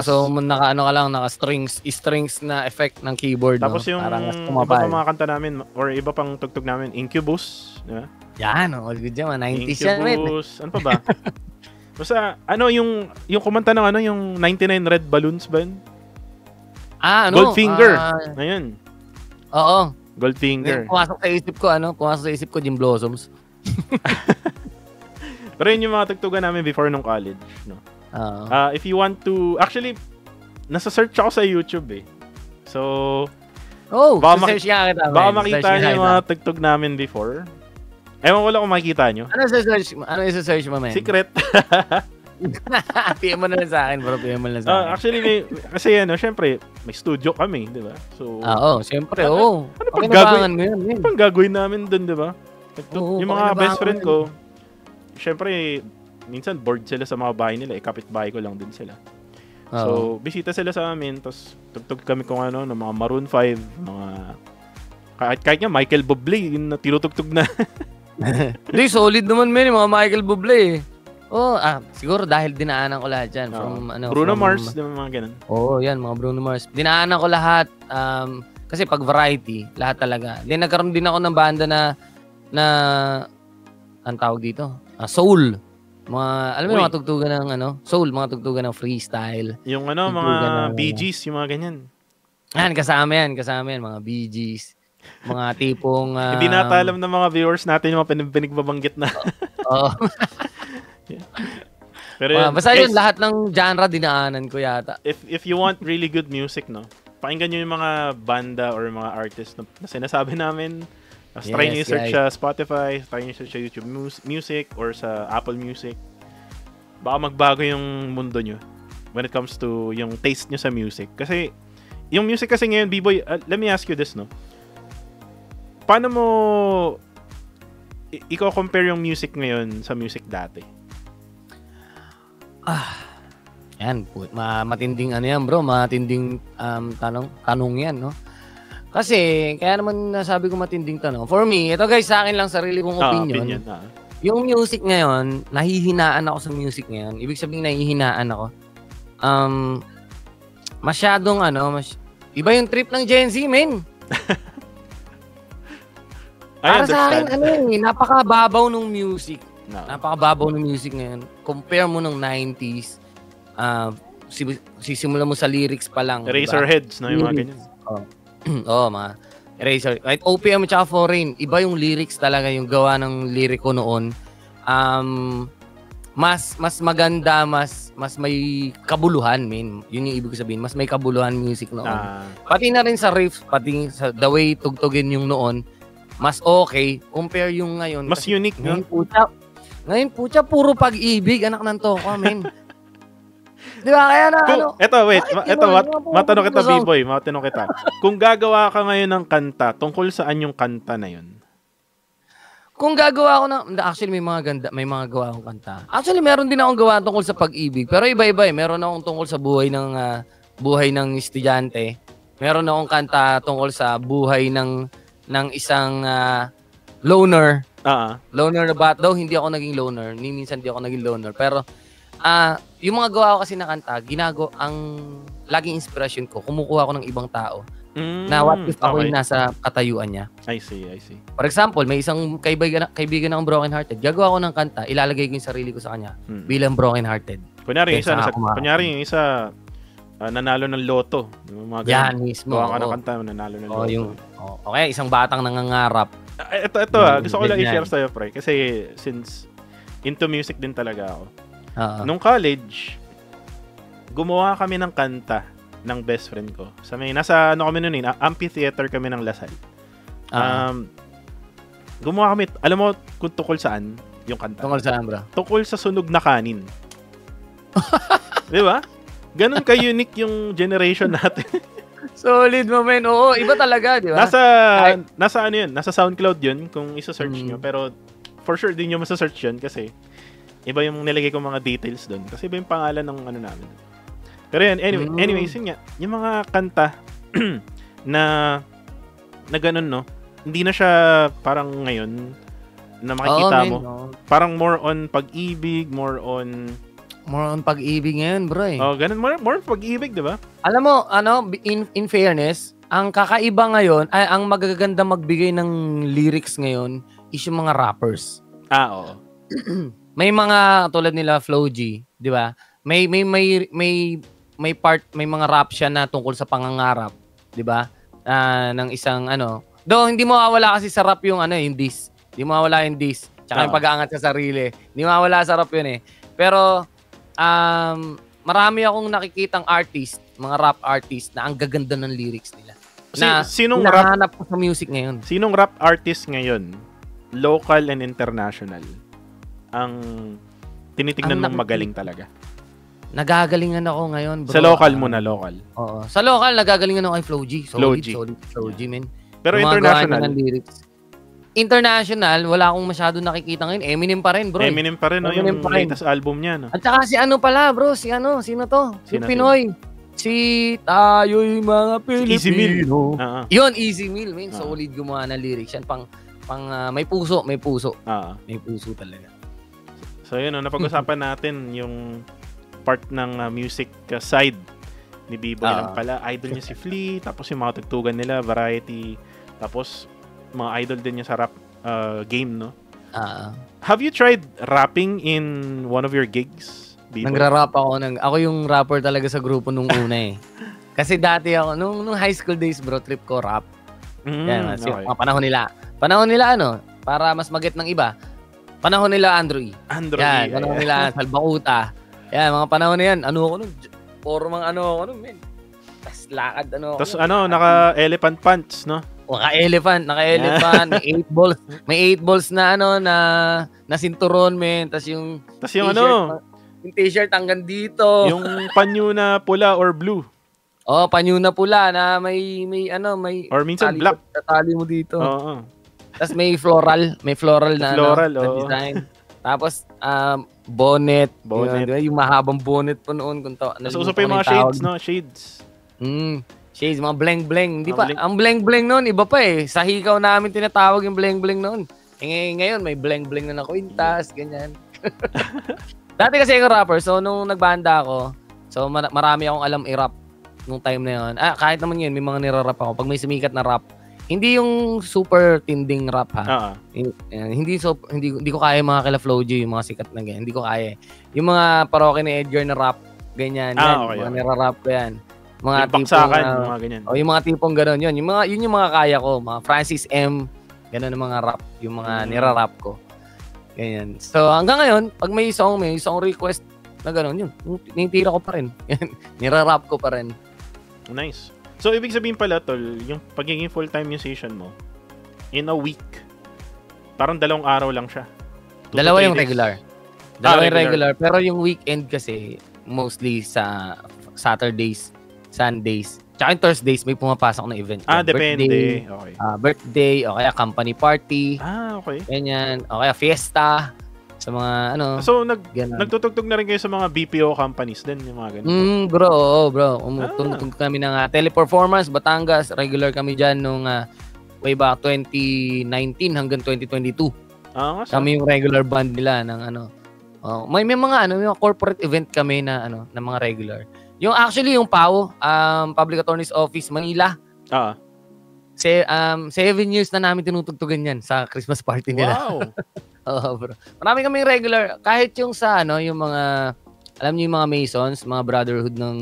So naka-strings na effect ng keyboard. Tapos yung iba pang mga kanta namin, or iba pang tugtog namin, Incubus. Diba? Yan, all good dyan. 90s yan, man. Incubus. Ano pa ba? Basta, yung kumanta ng yung 99 Red Balloons ba yun? Goldfinger. Ayun. Oo. Goldfinger. Pumasok sa isip ko, Jim Blossoms. Pero yun yung mga tugtugan namin before nung college, no? If you want to, actually, nasa search ako sa YouTube eh. So, baka makita niyo yung mga tugtug namin before. Ewan ko lang kung makikita nyo. Ano isa-search mo, man? Secret. PM mo na lang sa akin, bro. PM mo na lang sa akin. Actually, kasi syempre, may studio kami, di ba? So, syempre, Ano pang gagawin namin dun, di ba? Yung mga best friend ko, syempre, minsan bored sila sa mga bahay nila, kapitbahay ko lang din sila. So, bisita sila sa amin, tapos tugtog kami kung ng mga Maroon 5, mga kahit nga Michael Bublé, yung tinutugtog na. Hindi, solid naman, man, yung mga Michael Bublé. Siguro dahil dinaanan ko lahat yan. Bruno Mars, di ba mga ganun? Yan, mga Bruno Mars. Dinaanan ko lahat. Kasi pag variety, lahat talaga. Then nagkaroon din ako ng banda na ang tawag dito? Soul. Alam mo yung mga tugtugan ng soul, mga tugtugan ng freestyle. Yung mga Bee Gees, yung mga ganyan. Kasama yan, mga Bee Gees. Mga tipong... Hindi nata alam ng mga viewers natin yung mga pinagbabanggit na. Oo. Pero basta yun, lahat ng genre dinaanan ko yata. If you want really good music, no, pakinggan nyo yung mga banda or mga artist na sinasabi namin. Try nyo search sa Spotify, try nyo search sa YouTube Music or sa Apple Music. Baka magbago yung mundo nyo when it comes to yung taste nyo sa music. Kasi yung music kasi ngayon, B-Boy, let me ask you this, no? Paano mo i-compare yung music ngayon sa music dati? Yan po. Matinding yan, bro. Matinding tanong yan, no? Kasi, kaya naman nasabi ko matinding tanong. For me, ito guys, sa akin lang sarili kong opinion. Yung music ngayon, nahihinaan ako sa music ngayon. Ibig sabihin, nahihinaan ako. Masyadong, iba yung trip ng Gen Z, men. Para sa akin, napakababaw ng music. No. Napakababaw ng music ngayon. Compare mo ng 90s, sisimula mo sa lyrics pa lang. Eraserheads, no? Yung mga ganyan. Mga Eraser. Kahit OPM at Foreign, iba yung lyrics talaga, yung gawa ng liriko noon. Mas maganda, mas may kabuluhan, men. Yun yung ibig sabihin. Mas may kabuluhan music noon. Pati na rin sa riffs, pati sa the way tugtugin yung noon, mas okay compare yung ngayon. Mas unique, no? Ngayon, puro pag-ibig, anak ng toko, men. Di ba? Kaya matanong kita, B-Boy, matanong kita. Kung gagawa ka ngayon ng kanta, tungkol saan yung kanta na yun? Kung gagawa ako actually may mga gawa akong kanta. Actually, meron din akong gawa tungkol sa pag-ibig, pero iba-iba eh. Meron akong tungkol sa buhay ng estudyante. Meron akong kanta tungkol sa buhay ng isang loner. Loner na ba? Daw hindi ako naging loner. Minsan hindi ako naging loner. Pero yung mga gawa ko kasi na kanta, ang laging inspirasyon ko, kumukuha ko ng ibang tao. Na what if ako yung nasa katayuan niya. I see. For example, may isang kaibigan akong broken hearted. Gagawa ko ng kanta, ilalagay ko yung sarili ko sa kanya bilang broken hearted. Kunyari yung isa nanalo ng loto. Yan mismo. Gawa ka ng kanta, nanalo ng loto. Okay, isang batang nangangarap. Ito gusto ko lang i-share sa'yo, pre. Kasi since into music din talaga ako. Nung college, gumawa kami ng kanta ng best friend ko. Nasa kami noon, amphitheater kami ng Lasal. Gumawa kami, alam mo kung tungkol saan yung kanta? Tungkol saan, bro? Tungkol sa sunog na kanin. Di ba? Ganun ka-unique yung generation natin. Solid mo, men. Oo, iba talaga, di ba? Nasa ano yun? Nasa SoundCloud yun, kung isa-search nyo. Pero, for sure, din nyo masa-search yun kasi iba yung nilagay ko mga details doon. Kasi iba yung pangalan ng ano namin. Pero yan, anyways, yun nga. Yung mga kanta na ganun, no? Hindi na siya parang ngayon na makikita mo. No? Parang more on pag-ibig, more on pag-ibig ngayon, bro. Ganun. More on pag-ibig, di ba? Alam mo, in fairness, ang kakaiba ngayon, ang magaganda magbigay ng lyrics ngayon is yung mga rappers. Oo. May mga tulad nila Flo G, di ba? May part, may mga rap siya na tungkol sa pangangarap, di ba? Ng isang though hindi mawawala kasi sa rap yung yung diss. Hindi mawawala yung diss. Tsaka yung pag-aangat sa sarili. Hindi mawawala sa rap yun eh. Pero marami akong nakikitang artist, mga rap artist na ang gaganda ng lyrics nila. Sinong hinahanap ko sa music ngayon? Sinong rap artist ngayon, local and international, ang tinitignan mong magaling talaga? Nagagalingan ako ngayon, bro. Sa local muna, local. Oo. Sa local, nagagalingan ako kay Flo G. Solid Flo G, man. Pero international? International, wala akong masyado nakikita ngayon. Eminem pa rin, bro. Eminem pa rin, yung latest album niya, no? At saka pala, bro, sino to? Si Pinoy. Si tayo'y mga Pilipino. Easy Meal. Yun, Easy Meal, man. Solid gumawa ng lyrics yan. May puso. May puso talaga. So yun, napag-usapan natin yung part ng music side ni B-Boy lang pala. Idol niya si Flea, tapos yung mga tugtugan nila, variety, tapos mga idol din niya sa rap game, no? Have you tried rapping in one of your gigs, B-Boy? Nagra-rap ako. Ako yung rapper talaga sa grupo nung una eh. Kasi dati ako, nung high school days bro, trip ko rap. Yan, okay. Mga panahon nila ano, para mas magit ng iba. Panahon nila Andrew E. Yan, panahon nila Salbakuta. Yan, mga panahon na yan. Ano ako nun? Puro mga ano ako nun, men. Tapos lakad, ano. Tapos naka-elephant pants, no? Naka-elephant. May 8 balls. May 8 balls na ano, na sinturon, men. Tapos yung yung t-shirt hanggang dito. Yung panyo na pula or blue. Oh, panyo na pula na may or minsan black. Tatali mo dito. Oo. Tapos may floral na design. Tapos bonnet. Yung mahabang bonnet po noon kung uso pa yung mga shades, no? Shades. Shades, mga bling-bling. Hindi pa, ang bling-bling noon, iba pa eh. Sa hikaw namin tinatawag yung bling-bling noon. Ngayon, may bling-bling na kwintas, ganyan. Dati kasi ako rapper, so nung nagbanda ako, so marami akong alam i-rap nung time na yun. Kahit naman yun, may mga nirarap ako. Pag may sumikat na rap, hindi yung super tinding rap ha. Hindi ko kaya yung mga kila Flo G, yung mga sikat na ganyan. Hindi ko kaya. Yung mga paroke ni Edgar na rap, ganyan. Okay, mga nirarap ko yan. Mga yung tipong mga ganyan. Yung mga tipong gano'n yun. Yun yung mga kaya ko. Mga Francis M, gano'n yung mga rap. Yung mga nirarap ko. Ganyan. So hanggang ngayon, pag may song request na gano'n, yun. Tinitira ko pa rin. Nirarap ko pa rin. Nice. So, ibig sabihin pala, tol, yung pagiging full-time musician mo, in a week, parang 2 araw lang siya. 2 yung regular. Yung regular. Pero yung weekend kasi, mostly sa Saturdays, Sundays, tsaka yung Thursdays, may pumapasok na event. Depende. Okay. Birthday, o kaya company party. Okay. Ganyan. O kaya fiesta. Sa mga So nagtutugtog na rin kayo sa mga BPO companies din, yung mga ganun. Bro. Tumutugtog kami ng Teleperformance Batangas, regular kami diyan nung way back 2019 hanggang 2022. Kami yung regular band nila ng may mga may mga corporate event kami na na mga regular. Yung actually yung PAO, Public Attorney's Office Manila. 7 years na namin tinutugtugan yan sa Christmas party nila. Wow. Bro. Marami kaming regular. Kahit yung sa yung mga, alam niyo yung mga Masons, mga brotherhood ng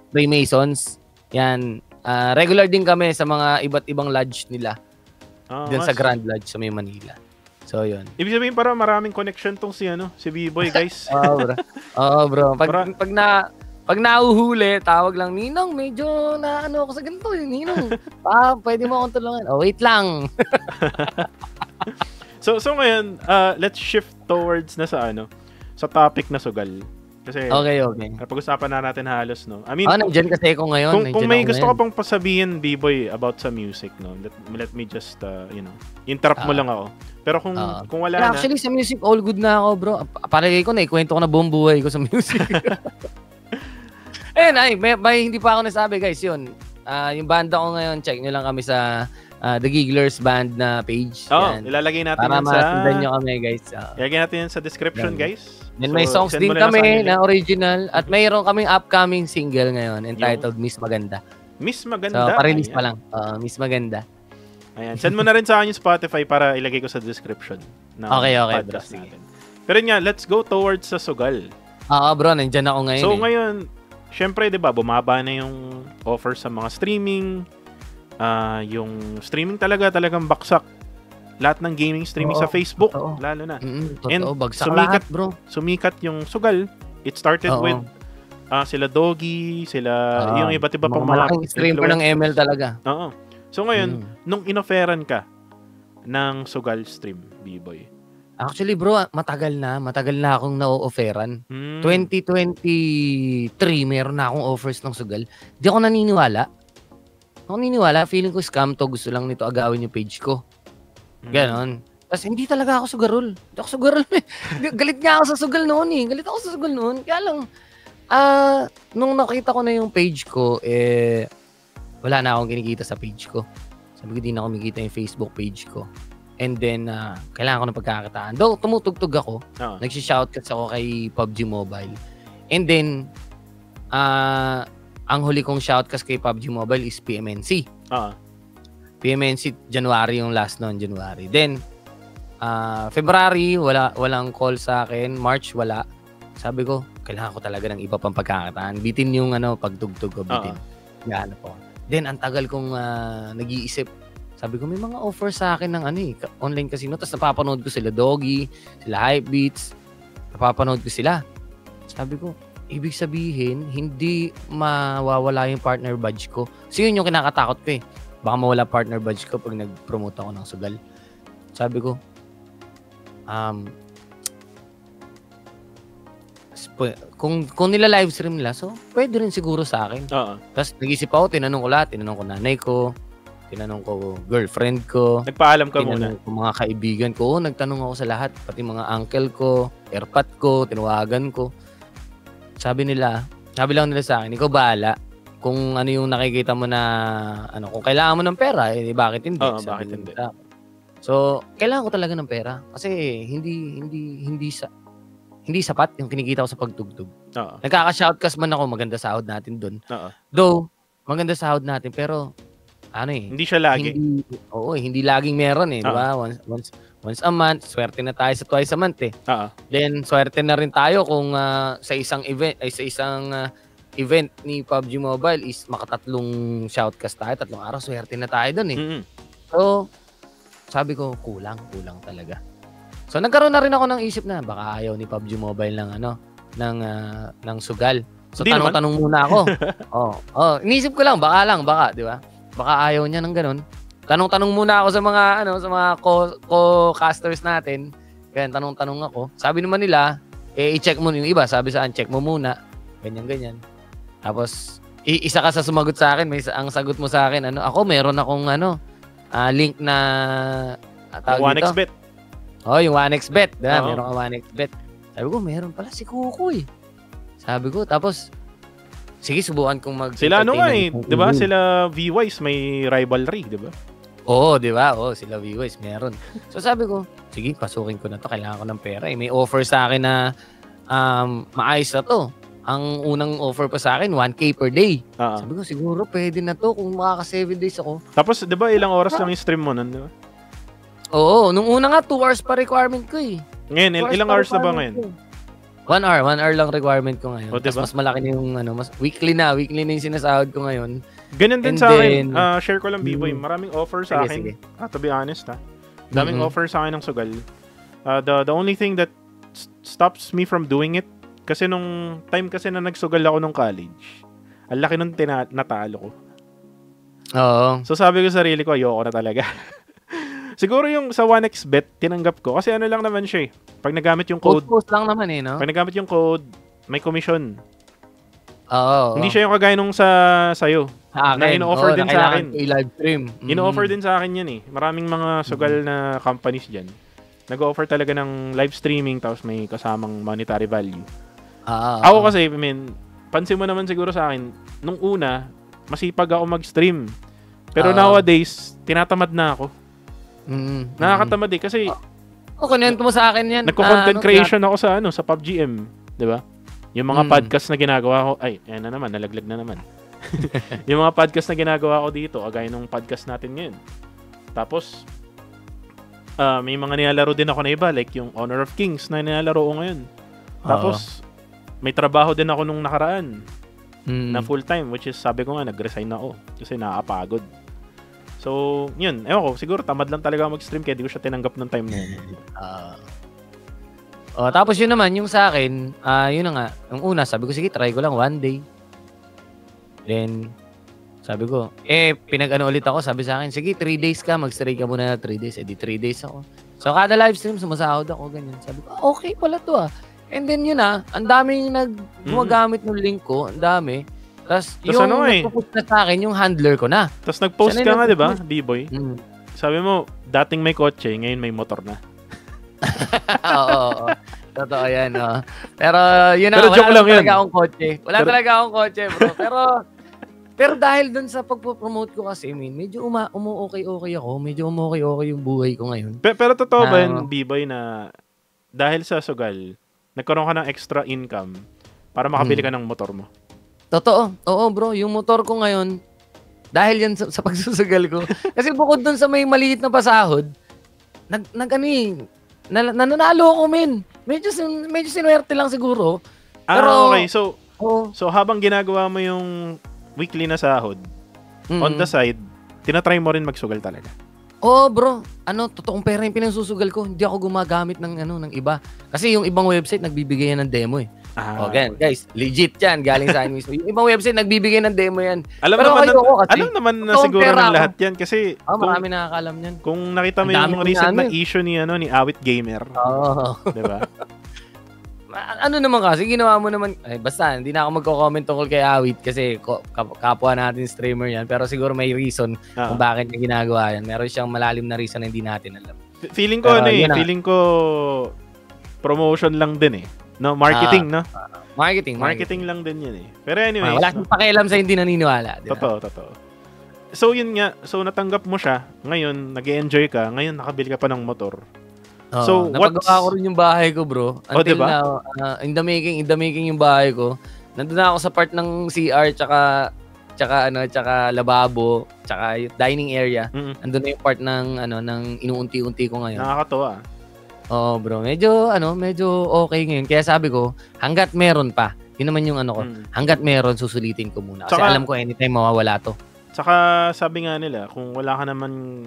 Freemasons. Yan. Regular din kami sa mga iba't ibang lodge nila. Diyan sa Grand Lodge sa may Manila. So, yun. Ibig sabihin para maraming connection tong si B-Boy, guys. Bro. Bro. Pag nauhuli, tawag lang, Ninong, medyo na ako sa ganito. Ninong, pwede mo akong tulungan. Wait lang. So ngayon, let's shift towards na sa topic na sugal. Kasi okay. Pag-usapan na natin halos, no. I mean, nandiyan kasi ako ngayon. Kung may gusto ka pang pasabihin, B-Boy, about sa music, no. Let me just interrupt mo lang ako. Pero kung wala na. Actually sa music all good na ako, bro. Palagay ko na ikwento ko na buong buhay ko sa music. May hindi pa ako nasabi, guys, yun. Yung banda ko ngayon, check nyo lang kami sa The Gigglers Band na page. Ilalagay natin para masundan nyo kami, guys. Ilalagay natin yan sa description, guys. Then may songs din kami na original at mayroon kaming upcoming single ngayon entitled Miss Maganda. Miss Maganda? So, pa-release pa lang. Miss Maganda. Ayan. Send mo na rin sa akin yung Spotify para ilagay ko sa description ng podcast natin. Pero nga, let's go towards sa sugal. Bro, nandyan ako ngayon. So ngayon, syempre, 'di ba, bumaba na yung offer sa mga streaming. Yung streaming talagang baksak. Lahat ng gaming streaming sa Facebook, lalo na. And bagsak lahat, bro. Sumikat yung sugal. It started with sila Doggy, yung iba't iba pang mga malaking streamer ng ML talaga. So ngayon, nung inoferan ka ng sugal stream, B-Boy. Actually, bro, matagal na akong na-offeran. 2023, meron na akong offers ng sugal. Di ako naniniwala. Feeling ko scam to. Gusto lang nito agawin yung page ko. Ganon. Tapos hindi talaga ako sugarol. Hindi ako sugarol. Galit nga ako sa sugal noon. Kaya lang, nung nakita ko na yung page ko, wala na akong kinikita sa page ko. Sabi ko, di na ako makikita yung Facebook page ko. And then, kailangan ko ng pagkakakitaan. Though, tumutugtog ako. Nagsi-shoutcast ako kay PUBG Mobile. And then, ang huli kong shoutcast kay PUBG Mobile is PMNC. PMNC, January yung last noon, January. Then, February, walang call sa akin. March, wala. Sabi ko, kailangan ko talaga ng iba pang pagkakakitaan. Bitin yung pagtugtog ko, bitin. Yan po. Then, ang tagal kong nag-iisip. Sabi ko, may mga offer sa akin ng online casino. Tapos napapanood ko sila Doggy, sila Hypebeats. Napapanood ko sila. Sabi ko, ibig sabihin, hindi mawawala yung partner badge ko. So yun yung kinakatakot ko eh. Baka mawala partner badge ko pag nag-promote ako ng sugal. Sabi ko, kung nila live stream nila, so pwede rin siguro sa akin. Tapos nag-isip ako, tinanong ko lahat. Tinanong ko nanay ko. Tinanong ko girlfriend ko. Nagpaalam ka muna. Tinanong ko mga kaibigan ko. Nagtanong ako sa lahat. Pati mga uncle ko, airpat ko, tinawagan ko. Sabi lang nila sa akin, ikaw bahala. Kung ano yung nakikita mo na, kung kailangan mo ng pera, bakit hindi? Bakit hindi? So, kailangan ko talaga ng pera. Kasi hindi sapat yung kinikita ko sa pagtugtog. Nagkaka-shoutcast man ako, maganda sahod natin dun. Though, maganda sahod natin, pero hindi siya lagi. Hindi laging meron di ba? Once a month, swerte na tayo sa twice a month Then swerte na rin tayo kung sa isang event ni PUBG Mobile is makatatlong shoutcast tayo, 3 araw, swerte na tayo doon So, sabi ko kulang talaga. So nagkaroon na rin ako ng isip na baka ayaw ni PUBG Mobile ng sugal. So tanong muna ako. Inisip ko lang, baka, di ba? Baka ayaw niya ng ganun. Tanong muna ako sa mga co-casters natin. Kaya tanong ako. Sabi naman nila, i-check mo yung iba. Sabi saan, check mo muna. Ganyan. Tapos, isa ka sa sumagot sa akin. Ang sagot mo sa akin, ako meron akong link na OneXBet. Yung OneXBet. Meron ka OneXBet. Sabi ko, meron pala si Kuko Sabi ko, tapos, sige, subukan kong sila di ba? Sila V-Wise may rivalry, di ba? Di ba? Sila V-Wise meron. So sabi ko, sige, pasukin ko na to. Kailangan ko ng pera. May offer sa akin na maayos na to. Ang unang offer pa sa akin, 1K per day. Sabi ko, siguro pwede na to kung makaka 7 days ako. Tapos, di ba, ilang oras lang yung stream mo nun, di ba? Nung una nga, 2 hours pa requirement ko Ngayon, ilang hours na ba ngayon? 1 hour lang requirement ko ngayon. Diba? Mas malaki na yung weekly na yung sinasahod ko ngayon. Ganun din sa akin. Share ko lang, B-Boy. Maraming offer sa akin. To be honest, daming offer sa akin ng sugal. The only thing that stops me from doing it, kasi nung time kasi na nagsugal ako nung college, ang laki nung natalo ko. So sabi ko sa sarili ko, ayoko na talaga. Siguro yung sa OneXBet, tinanggap ko. Kasi lang naman siya Pag nagamit yung code. Post lang naman no? Pag nagamit yung code, may commission. Hindi Oo. siya yung kagaya nung sa'yo. Na ino-offer din sa akin. I-live stream. Ino-offer din sa akin yan Maraming mga sugal na companies dyan. Nag-offer talaga ng live streaming tapos may kasamang monetary value. Ako kasi, pansin mo naman siguro sa akin, nung una, masipag ako mag-stream. Pero nowadays, tinatamad na ako. Nakakatamad kasi kunento mo sa akin yan. Nagko-content creation ako sa PUBGM, 'di ba? Yung mga podcast na ginagawa ko, ayan na naman, nalaglag na naman. Yung mga podcast na ginagawa ko dito, kagaya nung podcast natin ngayon. Tapos may mga nilalaro din ako na iba, like yung Honor of Kings na nilalaro ko ngayon. Tapos may trabaho din ako nung nakaraan na full-time, which is sabi ko nga, nag-resign na ako kasi nakakapagod. So, yun. Ewan ko, siguro tamad lang talaga mag-stream kaya di ko siya tinanggap ng time na yun. Tapos yun naman, yung sa akin, yun na nga, yung una, sabi ko, sige, try ko lang 1 day. Then, sabi ko, pinag-ano ulit ako, sabi sa akin, sige, 3 days ka, mag-stray ka muna na 3 days. 3 days ako. So, kada live stream, sumasahod ako, ganyan. Sabi ko, okay pala to And then yun ang daming gumagamit ng link ko, ang dami. Tapos yung nagpo-post na sa akin, yung handler ko na. Tapos nag-post ka nga, di ba, B-Boy? Sabi mo, dating may kotse, ngayon may motor na. Oo. Totoo yan. Pero yun wala talaga akong kotse. Wala talaga akong kotse, bro. Pero Pero dahil dun sa pagpo-promote ko kasi, medyo umu-okay ako. Medyo umu-okay yung buhay ko ngayon. Pero totoo ba yun, B-Boy, na dahil sa sugal, nagkaroon ka ng extra income para makabili ka ng motor mo? Totoo. Oo, bro. Yung motor ko ngayon, dahil yan sa pagsusugal ko. Kasi bukod dun sa may maliit na pasahod, nananalo ako, men. Medyo sinuwerte lang siguro. Pero, okay. So habang ginagawa mo yung weekly na sahod, on the side, tinatry mo rin magsugal talaga? Oo, bro. Totoong pera yung pinasusugal ko. Hindi ako gumagamit ng iba. Kasi yung ibang website, nagbibigay yan ng demo eh. Again, guys, legit yan. Galing sa akin mismo. Yung ibang website, nagbibigay ng demo yan. Alam naman na siguro ng lahat yan. Kasi marami nakakalam yan. Kung nakita mo yung recent na issue ni Awit Gamer. Diba? Naman kasi, ginawa mo naman, basta, hindi na ako magko-comment tungkol kay Awit kasi kapwa natin streamer yan. Pero siguro may reason kung bakit niya ginagawa yan. Meron siyang malalim na reason na hindi natin alam. Feeling ko promotion lang din eh. No, marketing, no? Marketing lang din yan eh. Pero anyway. Wala siyang pakialam sa hindi naniniwala. Diba? Totoo. So yun nga, natanggap mo siya, ngayon, nag-e-enjoy ka, ngayon nakabili ka pa ng motor. So, napagawa ko rin yung bahay ko, bro. Until diba? now, in the making yung bahay ko. Nandun na ako sa part ng CR, tsaka lababo, tsaka yung dining area. Nandun na yung part ng inuunti-unti ko ngayon. Nakakatuwa. Oo, bro. Medyo okay ngayon. Kaya sabi ko, hanggat meron pa, yun naman yung ko, hanggat meron, susulitin ko muna. Kasi alam ko anytime mawawala to. Tsaka sabi nga nila, kung wala ka naman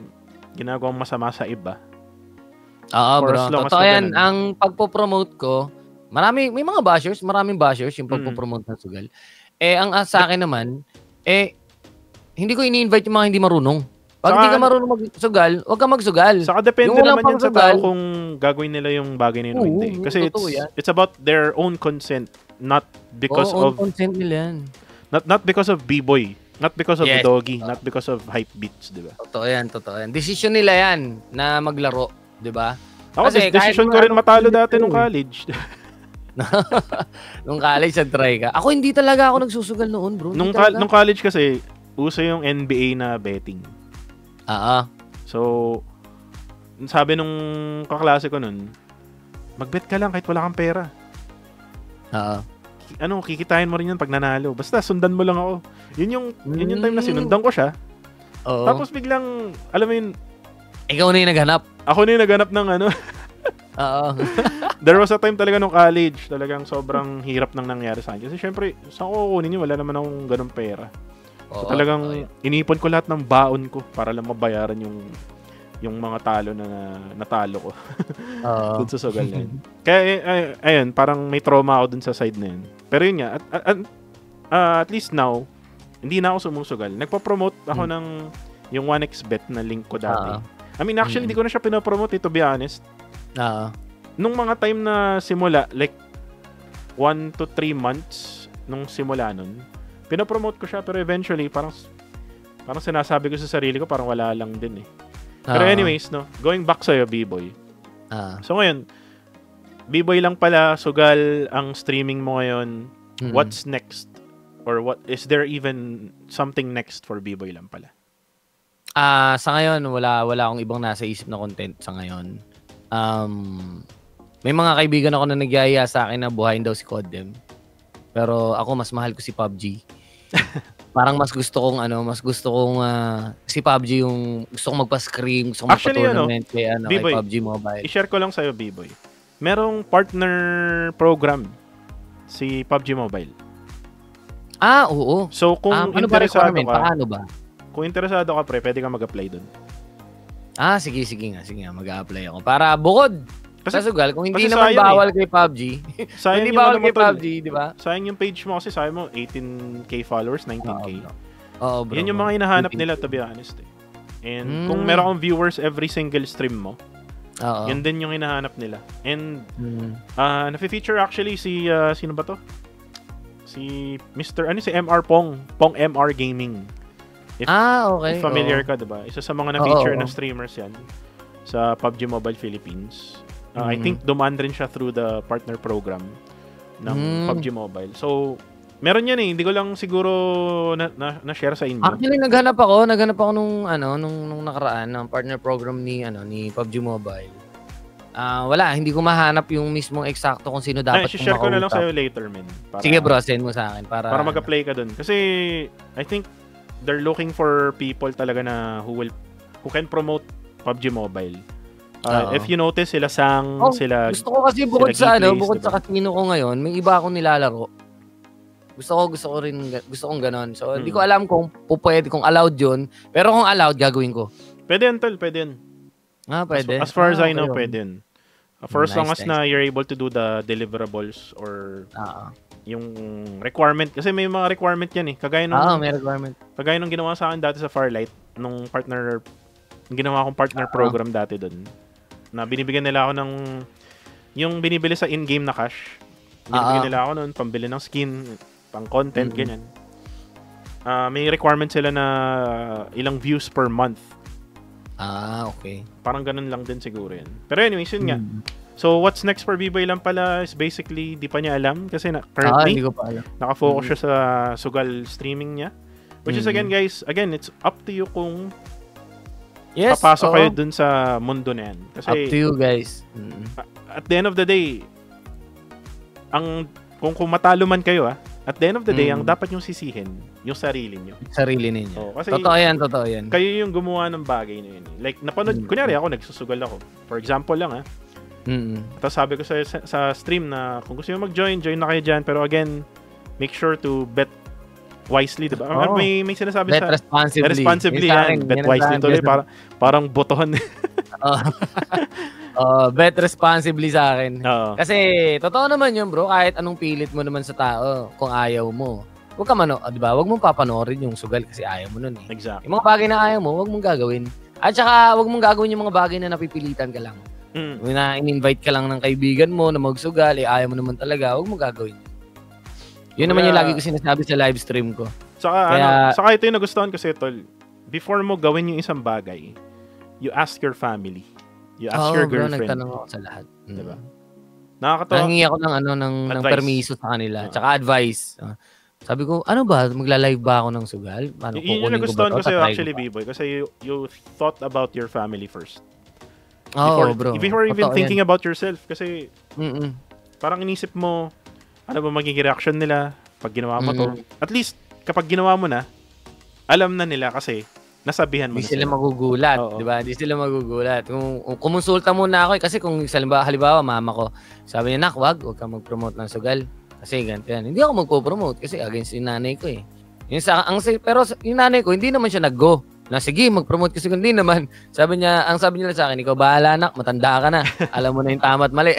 ginagawang masama sa iba. Oo, bro. Totoo yan. Ang pagpo-promote ko, maraming bashers yung pagpo-promote ng sugal. Ang sa akin naman, hindi ko ini-invite yung mga hindi marunong. Pag hindi ka marunong magsugal, huwag ka magsugal. Saka depende naman yan sa tao kung gagawin nila yung bagay na yun o hindi. Kasi it's about their own consent, not because of consent nila yan. Not because of B-Boy, not because of the doggy, not because of hype beats, di ba? Totoo yan. Decision nila yan na maglaro, di ba? Ako, decision ko rin matalo dati nung college. Nung college, try ka. Ako hindi talaga ako nagsusugal noon, bro. Nung college kasi, uso yung NBA na betting. So, sabi nung kaklase ko nun, mag-bet ka lang kahit wala kang pera. Kikitain mo rin yan pag nanalo. Basta sundan mo lang ako. Yun yung time na sinundan ko siya. Tapos biglang, alam mo yun, ikaw na yung naghanap. Ako na yung naghanap ng There was a time talaga nung college, talagang sobrang hirap nang nangyari sa akin. Kasi syempre, saan ko kukunin yun? Wala naman akong ganung pera. So talagang inipon ko lahat ng baon ko para lang mabayaran yung mga talo na natalo ko. Dun sa sugal na yun. Kaya ayun, parang may trauma ako dun sa side na yun. Pero yun nga, at least now, hindi na ako sumusugal. Nagpa-promote ako ng yung 1xBet na link ko dati. I mean, actually, hindi ko na siya pinapromote, to be honest. Nung mga time na simula, like 1 to 3 months nung simula nun, pinapromote ko siya, pero eventually, parang sinasabi ko sa sarili ko, parang wala lang din eh. Pero anyways, no, going back sa'yo, B-Boy. So ngayon, B-Boy lang pala, sugal ang streaming mo ngayon. What's next? Or what is there even something next for B-Boy lang pala? Sa ngayon, wala akong ibang nasa isip na content sa ngayon. May mga kaibigan ako na nagyaya sa akin na buhayin daw si Codem. Pero ako, mas mahal ko si PUBG. Parang mas gusto kong si PUBG yung gusto kong magpa-scream, gusto kong magpa-tournament kay PUBG Mobile. I-share ko lang sa'yo, B-Boy. Merong partner program si PUBG Mobile. Oo. So, kung interesado ka, paano ba? Kung interesado ka, pwede ka mag-apply doon. Sige nga, mag-a-apply ako. Para bukod sa sugal, kung hindi naman bawal kay PUBG. Hindi bawal kay PUBG, di ba? Sayang yung page mo kasi sayang mo 18k followers, 19k. Oo, bro. Yan yung mga hinahanap nila, to be honest eh. And kung meron kang viewers every single stream mo, yun din yung hinahanap nila. And nafe-feature actually si sino ba to? Si MR Pong MR Gaming. Okay. If familiar ka, diba? Isa sa mga na-feature na streamers yan sa PUBG Mobile Philippines. I think dumaan rin siya through the partner program ng PUBG Mobile. So, Meron yan eh. Hindi ko lang siguro na-share sa inyo. Actually, naghanap ako nung nakaraan ng partner program ni PUBG Mobile. Wala, hindi ko mahanap yung mismong eksakto kung sino dapat kong share ko na lang makausap. sa'yo later, man. Sige bro, send mo sa akin para mag-apply ka dun. Kasi I think they're looking for people talaga na who can promote PUBG Mobile. If you notice, sila Sang, sila gusto ko kasi bukod sa casino ko ngayon, may iba akong nilalaro. Gusto kong ganon. So, hindi ko alam kung pwede, kung allowed yun. Pero kung allowed, gagawin ko. Pwede yan, tol. Pwede yan. Pwede. As far as I know, pwede yan. For as long as na you're able to do the deliverables or yung requirement. Kasi may mga requirement yan eh. May requirement. Kagaya nung ginawa sa akin dati sa Farlight, nung ginawa kong partner program dati doon. Na binibigyan nila ako ng yung binibili sa in-game na cash. Binibigyan nila ako noon pambili ng skin, pang content, ganyan. May requirement sila na ilang views per month. Okay. Parang ganun lang din siguro yan. Pero anyways, yun nga. So, what's next for B-Boy lang pala is basically, di pa niya alam kasi currently, hindi ko pa alam. Nakafocus siya sa sugal streaming niya. Which is again, guys, it's up to you kung papasok kayo dun sa mundo na yan. Kasi, up to you, guys. At the end of the day, kung matalo man kayo, at the end of the day, ang dapat yung sisihin, yung sarili nyo. Sarili ninyo. Kasi totoo yan. Kayo yung gumawa ng bagay na yun. Like, napanood, kunyari ako, nagsusugal ako. For example lang, Tapos sabi ko sa stream na kung gusto nyo mag-join, join na kayo dyan. Pero again, make sure to bet wisely, diba? May sinasabi bet responsibly. Responsibly yan. Bet wisely tuloy. Parang botohan. Bet responsibly sa akin. Kasi, totoo naman yun, bro. Kahit anong pilit mo naman sa tao, kung ayaw mo, huwag ka diba? Huwag mong papanoorin yung sugal kasi ayaw mo nun eh. Exactly. Yung mga bagay na ayaw mo, huwag mong gagawin. At saka, huwag mong gagawin yung mga bagay na napipilitan ka lang. Na in-invite ka lang ng kaibigan mo na magsugal, ayaw mo naman talaga, huwag mong gagawin. Yun naman yung lagi ko sinasabi sa live stream ko. Saka ito yung nagustuhan ko sa tol. Before mo gawin yung isang bagay, you ask your family. You ask your girlfriend. Nagtanong ako sa lahat. Diba? Nakakatawa. Nangingi ako ng permiso sa kanila. Tsaka advice. Sabi ko, ano ba? Magla-live ba ako ng sugal? Yun yung nagustuhan ko sa'yo actually, B-Boy. Kasi you thought about your family first. Bro. Before even thinking about yourself. Kasi parang inisip mo, ano ba magiging reaction nila pag ginawa mo to. At least, kapag ginawa mo na, alam na nila kasi nasabihan mo na sila. Magugulat, di ba? Hindi sila magugulat. Kung kumonsulta muna ako, kasi kung halimbawa, mama ko, sabi niya, huwag ka mag-promote ng sugal. Kasi ganito yan. Hindi ako magpo-promote kasi against yung nanay ko eh. Pero yung nanay ko, hindi naman siya nag-go. Na sige, mag-promote kasi hindi naman. Ang sabi niya sa akin, ikaw bahala anak, matanda ka na. Alam mo na yung tama at mali.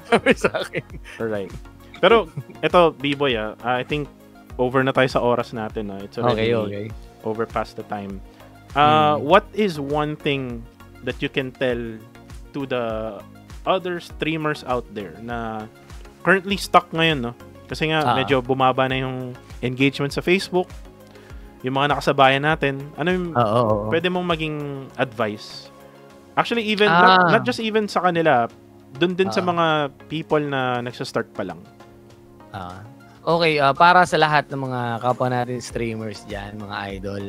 Sabi sa akin. Alright. Pero, ito, B-Boy, I think over na tayo sa oras natin. It's already over past the time. What is one thing that you can tell to the other streamers out there na currently stuck ngayon, no? Kasi nga, medyo bumaba na yung engagement sa Facebook. Yung mga nakasabayan natin. Ano yung pwede mong maging advice? Actually, even, not just even sa kanila, dun din sa mga people na nagsa-start pa lang. Okay, para sa lahat ng mga kapwa natin streamers dyan, mga idol.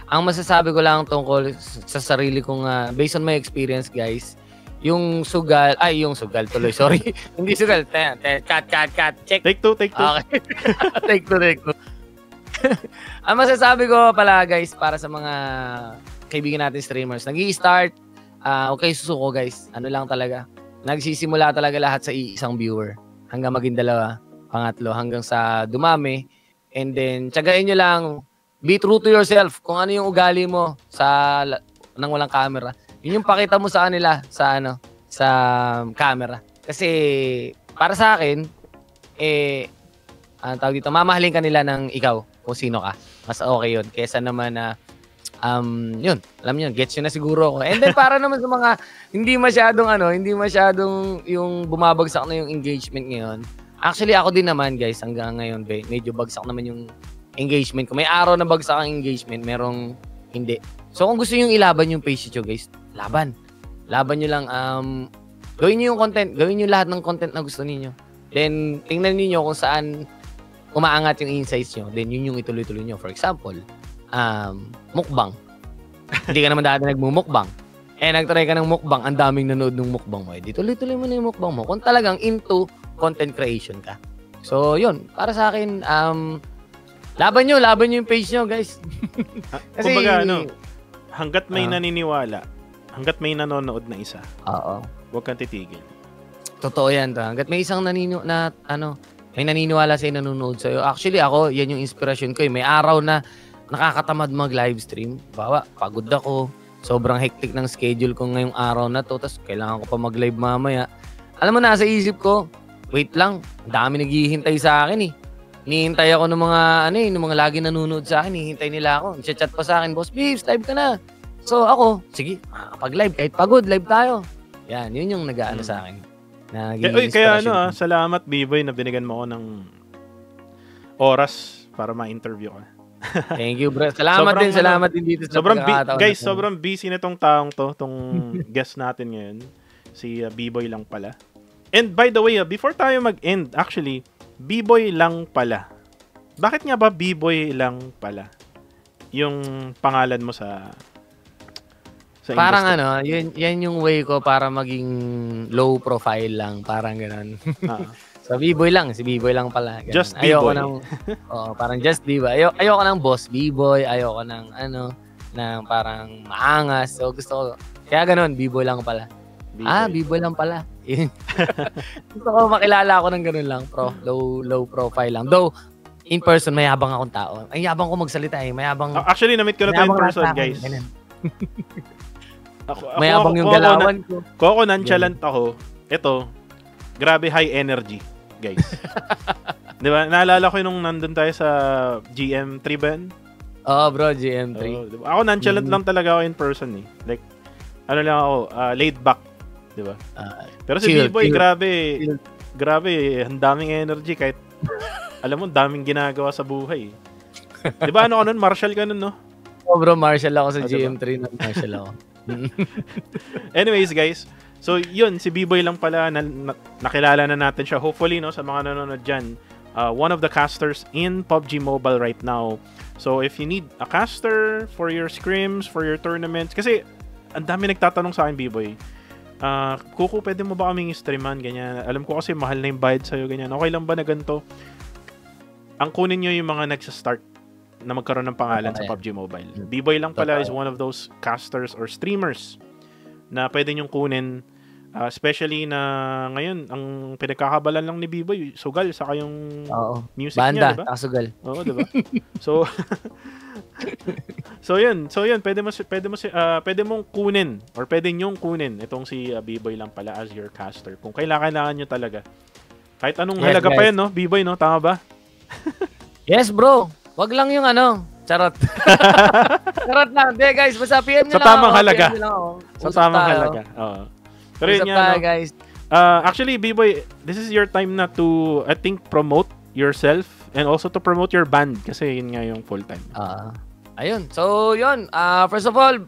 Ang masasabi ko lang tungkol sa sarili kong, based on my experience, guys, yung sugal tuloy, sorry. Hindi sugal. Cut. Check. Take two. Okay. Take two. Ang masasabi ko pala, guys, para sa mga kaibigan natin streamers, nag-i-start, susuko, guys. Ano lang talaga. Nagsisimula talaga lahat sa isang viewer. Hanggang maging dalawa, pangatlo, hanggang sa dumami. And then, tsagain nyo lang, be true to yourself. Kung ano yung ugali mo nang walang camera. Yun yung pakita mo sa kanila sa camera. Kasi, para sa akin, tawag dito, mamahalin ka nila ng ikaw kung sino ka. Mas okay yun. Kesa naman na, yun, alam nyo, gets nyo na siguro ako. And then, para naman sa mga hindi masyadong yung bumabagsak na yung engagement ngayon. Actually, ako din naman, guys, hanggang ngayon, medyo bagsak naman yung engagement ko. May araw na bagsak ang engagement, merong hindi. So, kung gusto nyo ilaban yung page nyo, guys, laban nyo lang. Gawin nyo yung content. Gawin nyo lahat ng content na gusto niyo. Then, tingnan niyo kung saan umaangat yung insights nyo, then yun yung ituloy-tuloy nyo. For example, mukbang. Hindi ka naman dati nagmumukbang. Nagtry ka ng mukbang, ang daming nanood ng mukbang mo. Di tuloy-tuloy mo na yung mukbang mo. Kung talagang into content creation ka. So, yun. Para sa akin, laban nyo yung page nyo, guys. Kasi, kumbaga, hanggat may naniniwala, hanggat may nanonood na isa, huwag kang titigil. Totoo yan. Hanggat may isang may naniniwala sa'yo, nanonood sa'yo. Actually, ako, yan yung inspirasyon ko. May araw na nakakatamad mag-livestream. Bawa, pagod ako. Sobrang hectic ng schedule ko ngayong araw na to. Tapos, kailangan ko pa mag-live mamaya. Alam mo, nasa isip ko, wait lang, dami naghihintay sa akin eh. Hinihintay ako ng mga, ng mga lagi nanonood sa akin, hinihintay nila ako. Chat pa sa akin, Boss Beeps, live ka na. So ako, sige, makakapag-live, kahit pagod, live tayo. Yan, yun yung nag-aano sa akin. Kaya salamat B-Boy na binigyan mo ako ng oras para ma-interview ka. Thank you, bro. Salamat din dito sa pagkakataon. Guys, sobrang busy na tong taong to, tong guest natin ngayon. Si B-Boy lang pala. And by the way, before tayo mag-end, actually, B-Boy lang pala. Bakit nga ba B-Boy lang pala? Yung pangalan mo sa parang industry. yan yung way ko para maging low profile lang, parang gano'n. So B-Boy lang, si B-Boy lang pala. Ganun. Just B-Boy. Parang just B-Boy. Ayoko ng boss B-Boy, ayoko ng ng parang maangas. So gusto ko, kaya gano'n, B-Boy lang pala. B-Boy lang pala. Gusto ko makilala ako ng gano'n lang, low profile lang. Though, in person, mayabang akong tao. Ay, yabang ko magsalita eh. Actually, na-meet ko na to in person, guys. Mayabang yung galawan ko. Kung ako nonchalant ako, ito, grabe high energy, guys. Di ba? Naalala ko nung nandun tayo sa GM3 ba yun? Oo, bro, GM3. Diba? Ako nonchalant lang talaga ako in person eh. Like, lang ako, laid back. Di ba? Pero si B-Boy, grabe, ang daming energy kahit, alam mo, daming ginagawa sa buhay. Di ba ano ka nun? Marshall ka nun, no? Oh, bro, Marshall ako sa GM3 na Marshall ako. Anyways, guys, so yun, si B-Boy lang pala, nakilala na natin siya. Hopefully, no, sa mga nanonood dyan, one of the casters in PUBG Mobile right now. So if you need a caster for your scrims, for your tournaments, kasi ang dami nagtatanong sa akin, B-Boy, Kuko, pwede mo ba kaming streaman, ganyan? Alam ko kasi mahal na yung bayad sa'yo, ganyan. Okay lang ba na ganito? Ang kunin nyo yung mga nagsa-start na magkaroon ng pangalan sa PUBG Mobile. B-Boy lang pala is one of those casters or streamers na pwede nyong kunin, especially na ngayon, ang pinagkakabalan lang ni B-Boy, sugal, saka yung music banda, niya, diba? Sugal. Oo, diba? So yun, pwede mong kunin or pwede nyong kunin itong si B-Boy lang pala as your caster. Kung kailangan nyo talaga. Kahit anong halaga pa yan, no? B-Boy, no? Tama ba? Yes, bro. Wag lang yung charot. Charot lang. Hindi, guys. Basta PM nyo lang tamang halaga. Sa tamang halaga. Oo. Pero yun nga, guys. Actually, B-Boy, this is your time na to, I think, promote yourself and also to promote your band kasi yun nga yung full-time. Ayun. So, yun. First of all,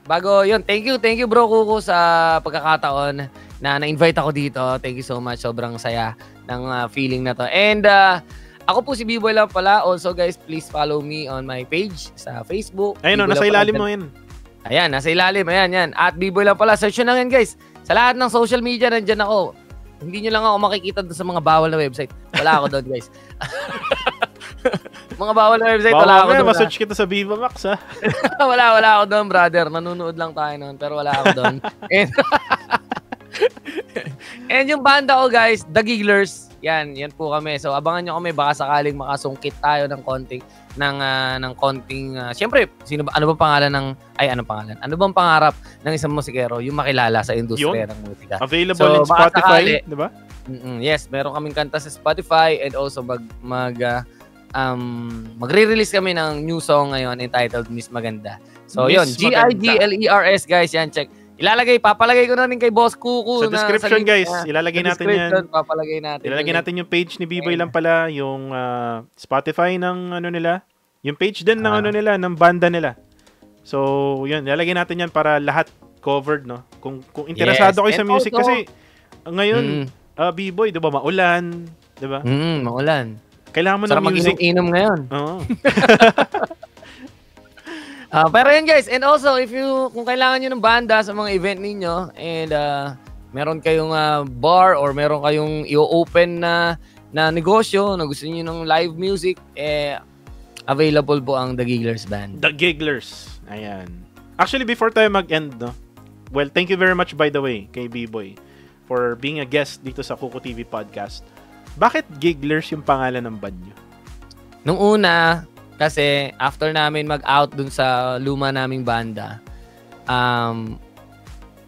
bago yun, thank you bro Kuko sa pagkakataon na na-invite ako dito. Thank you so much. Sobrang saya ng feeling na to. And, ako po si B-Boy lang pala. Also, guys, please follow me on my page sa Facebook. Ayun, nasa ilalim mo yun. Ayan, nasa ilalim. Ayan, yan. At B-Boy lang pala. Search nyo lang yan, guys. Sa lahat ng social media, nandyan ako. Hindi nyo lang ako makikita doon sa mga bawal na website. Wala ako doon, guys. Mga bawal na website, wala ako doon. Ma-search kita sa Viva Max, ha? wala ako doon, brother. Nanonood lang tayo noon, pero wala ako doon. And yung banda ko, guys, The Gigglers. Yan po kami. So abangan nyo kami, baka sakaling makasungkit tayo ng konting siyempre, ano bang pangalan? Ano bang pangarap ng isang musikero yung makilala sa industriya ng musika? Available in Spotify, di ba? Yes, meron kaming kanta sa Spotify and also magre-release kami ng new song ngayon entitled Miss Maganda. So yun, Giggles, guys, yan, check. Papalagay ko na rin kay Boss Kuko. Sa description, guys. Ilalagay natin yan. Papalagay natin. Ilalagay natin yung page ni B-Boy lang pala, yung Spotify ng nila. Yung page din ng nila, ng banda nila. So, yun. Ilalagay natin yan para lahat covered, no? Kung interesado kayo sa music. Kasi, ngayon, B-Boy, di ba, maulan. Di ba? Maulan. Kailangan mo ng Sarap music. mag-inom ngayon. Oo. Pero yun guys, and also kung kailangan nyo ng banda sa mga event ninyo and meron kayong bar or meron kayong i-open na negosyo na gusto niyo ng live music, available po ang The Gigglers Band. The Gigglers. Ayan. Actually, before tayo mag-end, no? Well, thank you very much, by the way, kay B-Boy for being a guest dito sa Kuko TV Podcast. Bakit Gigglers yung pangalan ng band nyo? Nung una, kasi after namin mag-out dun sa luma naming banda,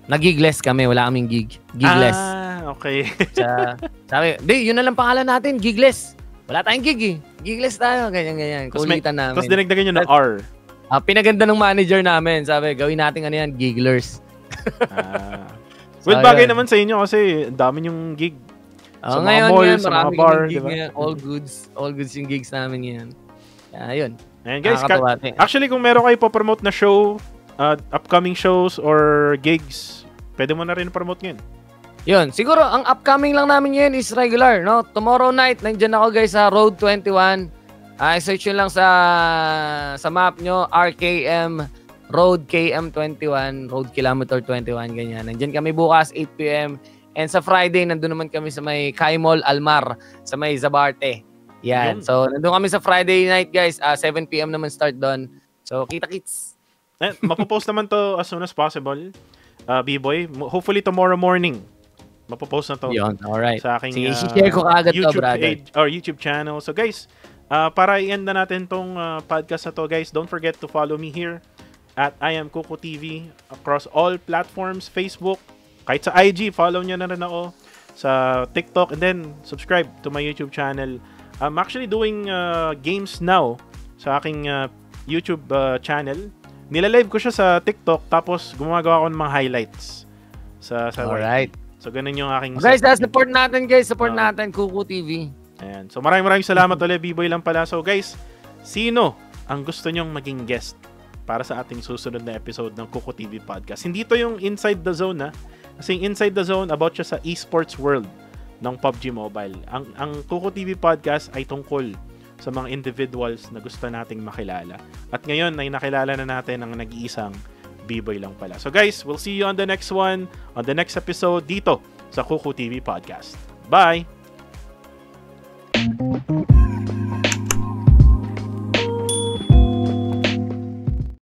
nag-gigless kami. Wala kaming gig. Gigless. Okay. Sabi, yun na lang pangalan natin, Gigless. Wala tayong gig eh. Gigless tayo. Ganyan. Kulitan namin. Tapos dinagdagan nyo ng R. Pinaganda ng manager namin. Sabi, gawin natin Gigglers. Well, bagay naman sa inyo kasi dami yung gig. Sa mga ngayon, mall, sa mga bar. Diba? All goods yung gigs namin ngayon. Yun. Ayan guys, actually kung meron kayo po-promote na show, upcoming shows or gigs, pwede mo na rin promote ngayon. Yun, siguro ang upcoming lang namin ngayon is regular, no? Tomorrow night, nandiyan ako guys sa Road 21. I-search nyo lang sa map nyo, RKM Road KM21, Road Kilometer 21, ganyan. Nandiyan kami bukas, 8 p.m. And sa Friday, nandun naman kami sa may Kaimol Almar, sa may Zabarte. Yan. So, nandun kami sa Friday night, guys. 7 p.m. naman start doon. So, kita-kits. Mapopost naman to as soon as possible. B-Boy, hopefully tomorrow morning. Mapopost na to. Yun, alright. Sa aking share ko kaagad YouTube to, brother. page or YouTube channel. So, guys, para i-end na natin tong podcast na to, guys, don't forget to follow me here at I am Kuko TV across all platforms, Facebook, kahit sa IG, follow nyo na rin ako sa TikTok, and then subscribe to my YouTube channel. I'm actually doing games now sa aking YouTube channel. Nilalive ko siya sa TikTok, tapos gumagawa ako ng mga highlights sa Alright. So, ganun yung aking... Guys, support natin, guys. Support natin, Kuko TV. Ayan. So, maraming salamat ulit, B-Boy lang pala. So, guys, sino ang gusto nyong maging guest para sa ating susunod na episode ng Kuko TV Podcast? Hindi to yung Inside the Zone, Kasi Inside the Zone, about siya sa esports world ng PUBG Mobile. Ang Kuko TV Podcast ay tungkol sa mga individuals na gusto nating makilala. At ngayon ay nakilala na natin ang nag-iisang B-Boy lang pala. So guys, we'll see you on the next one, on the next episode dito sa Kuko TV Podcast. Bye!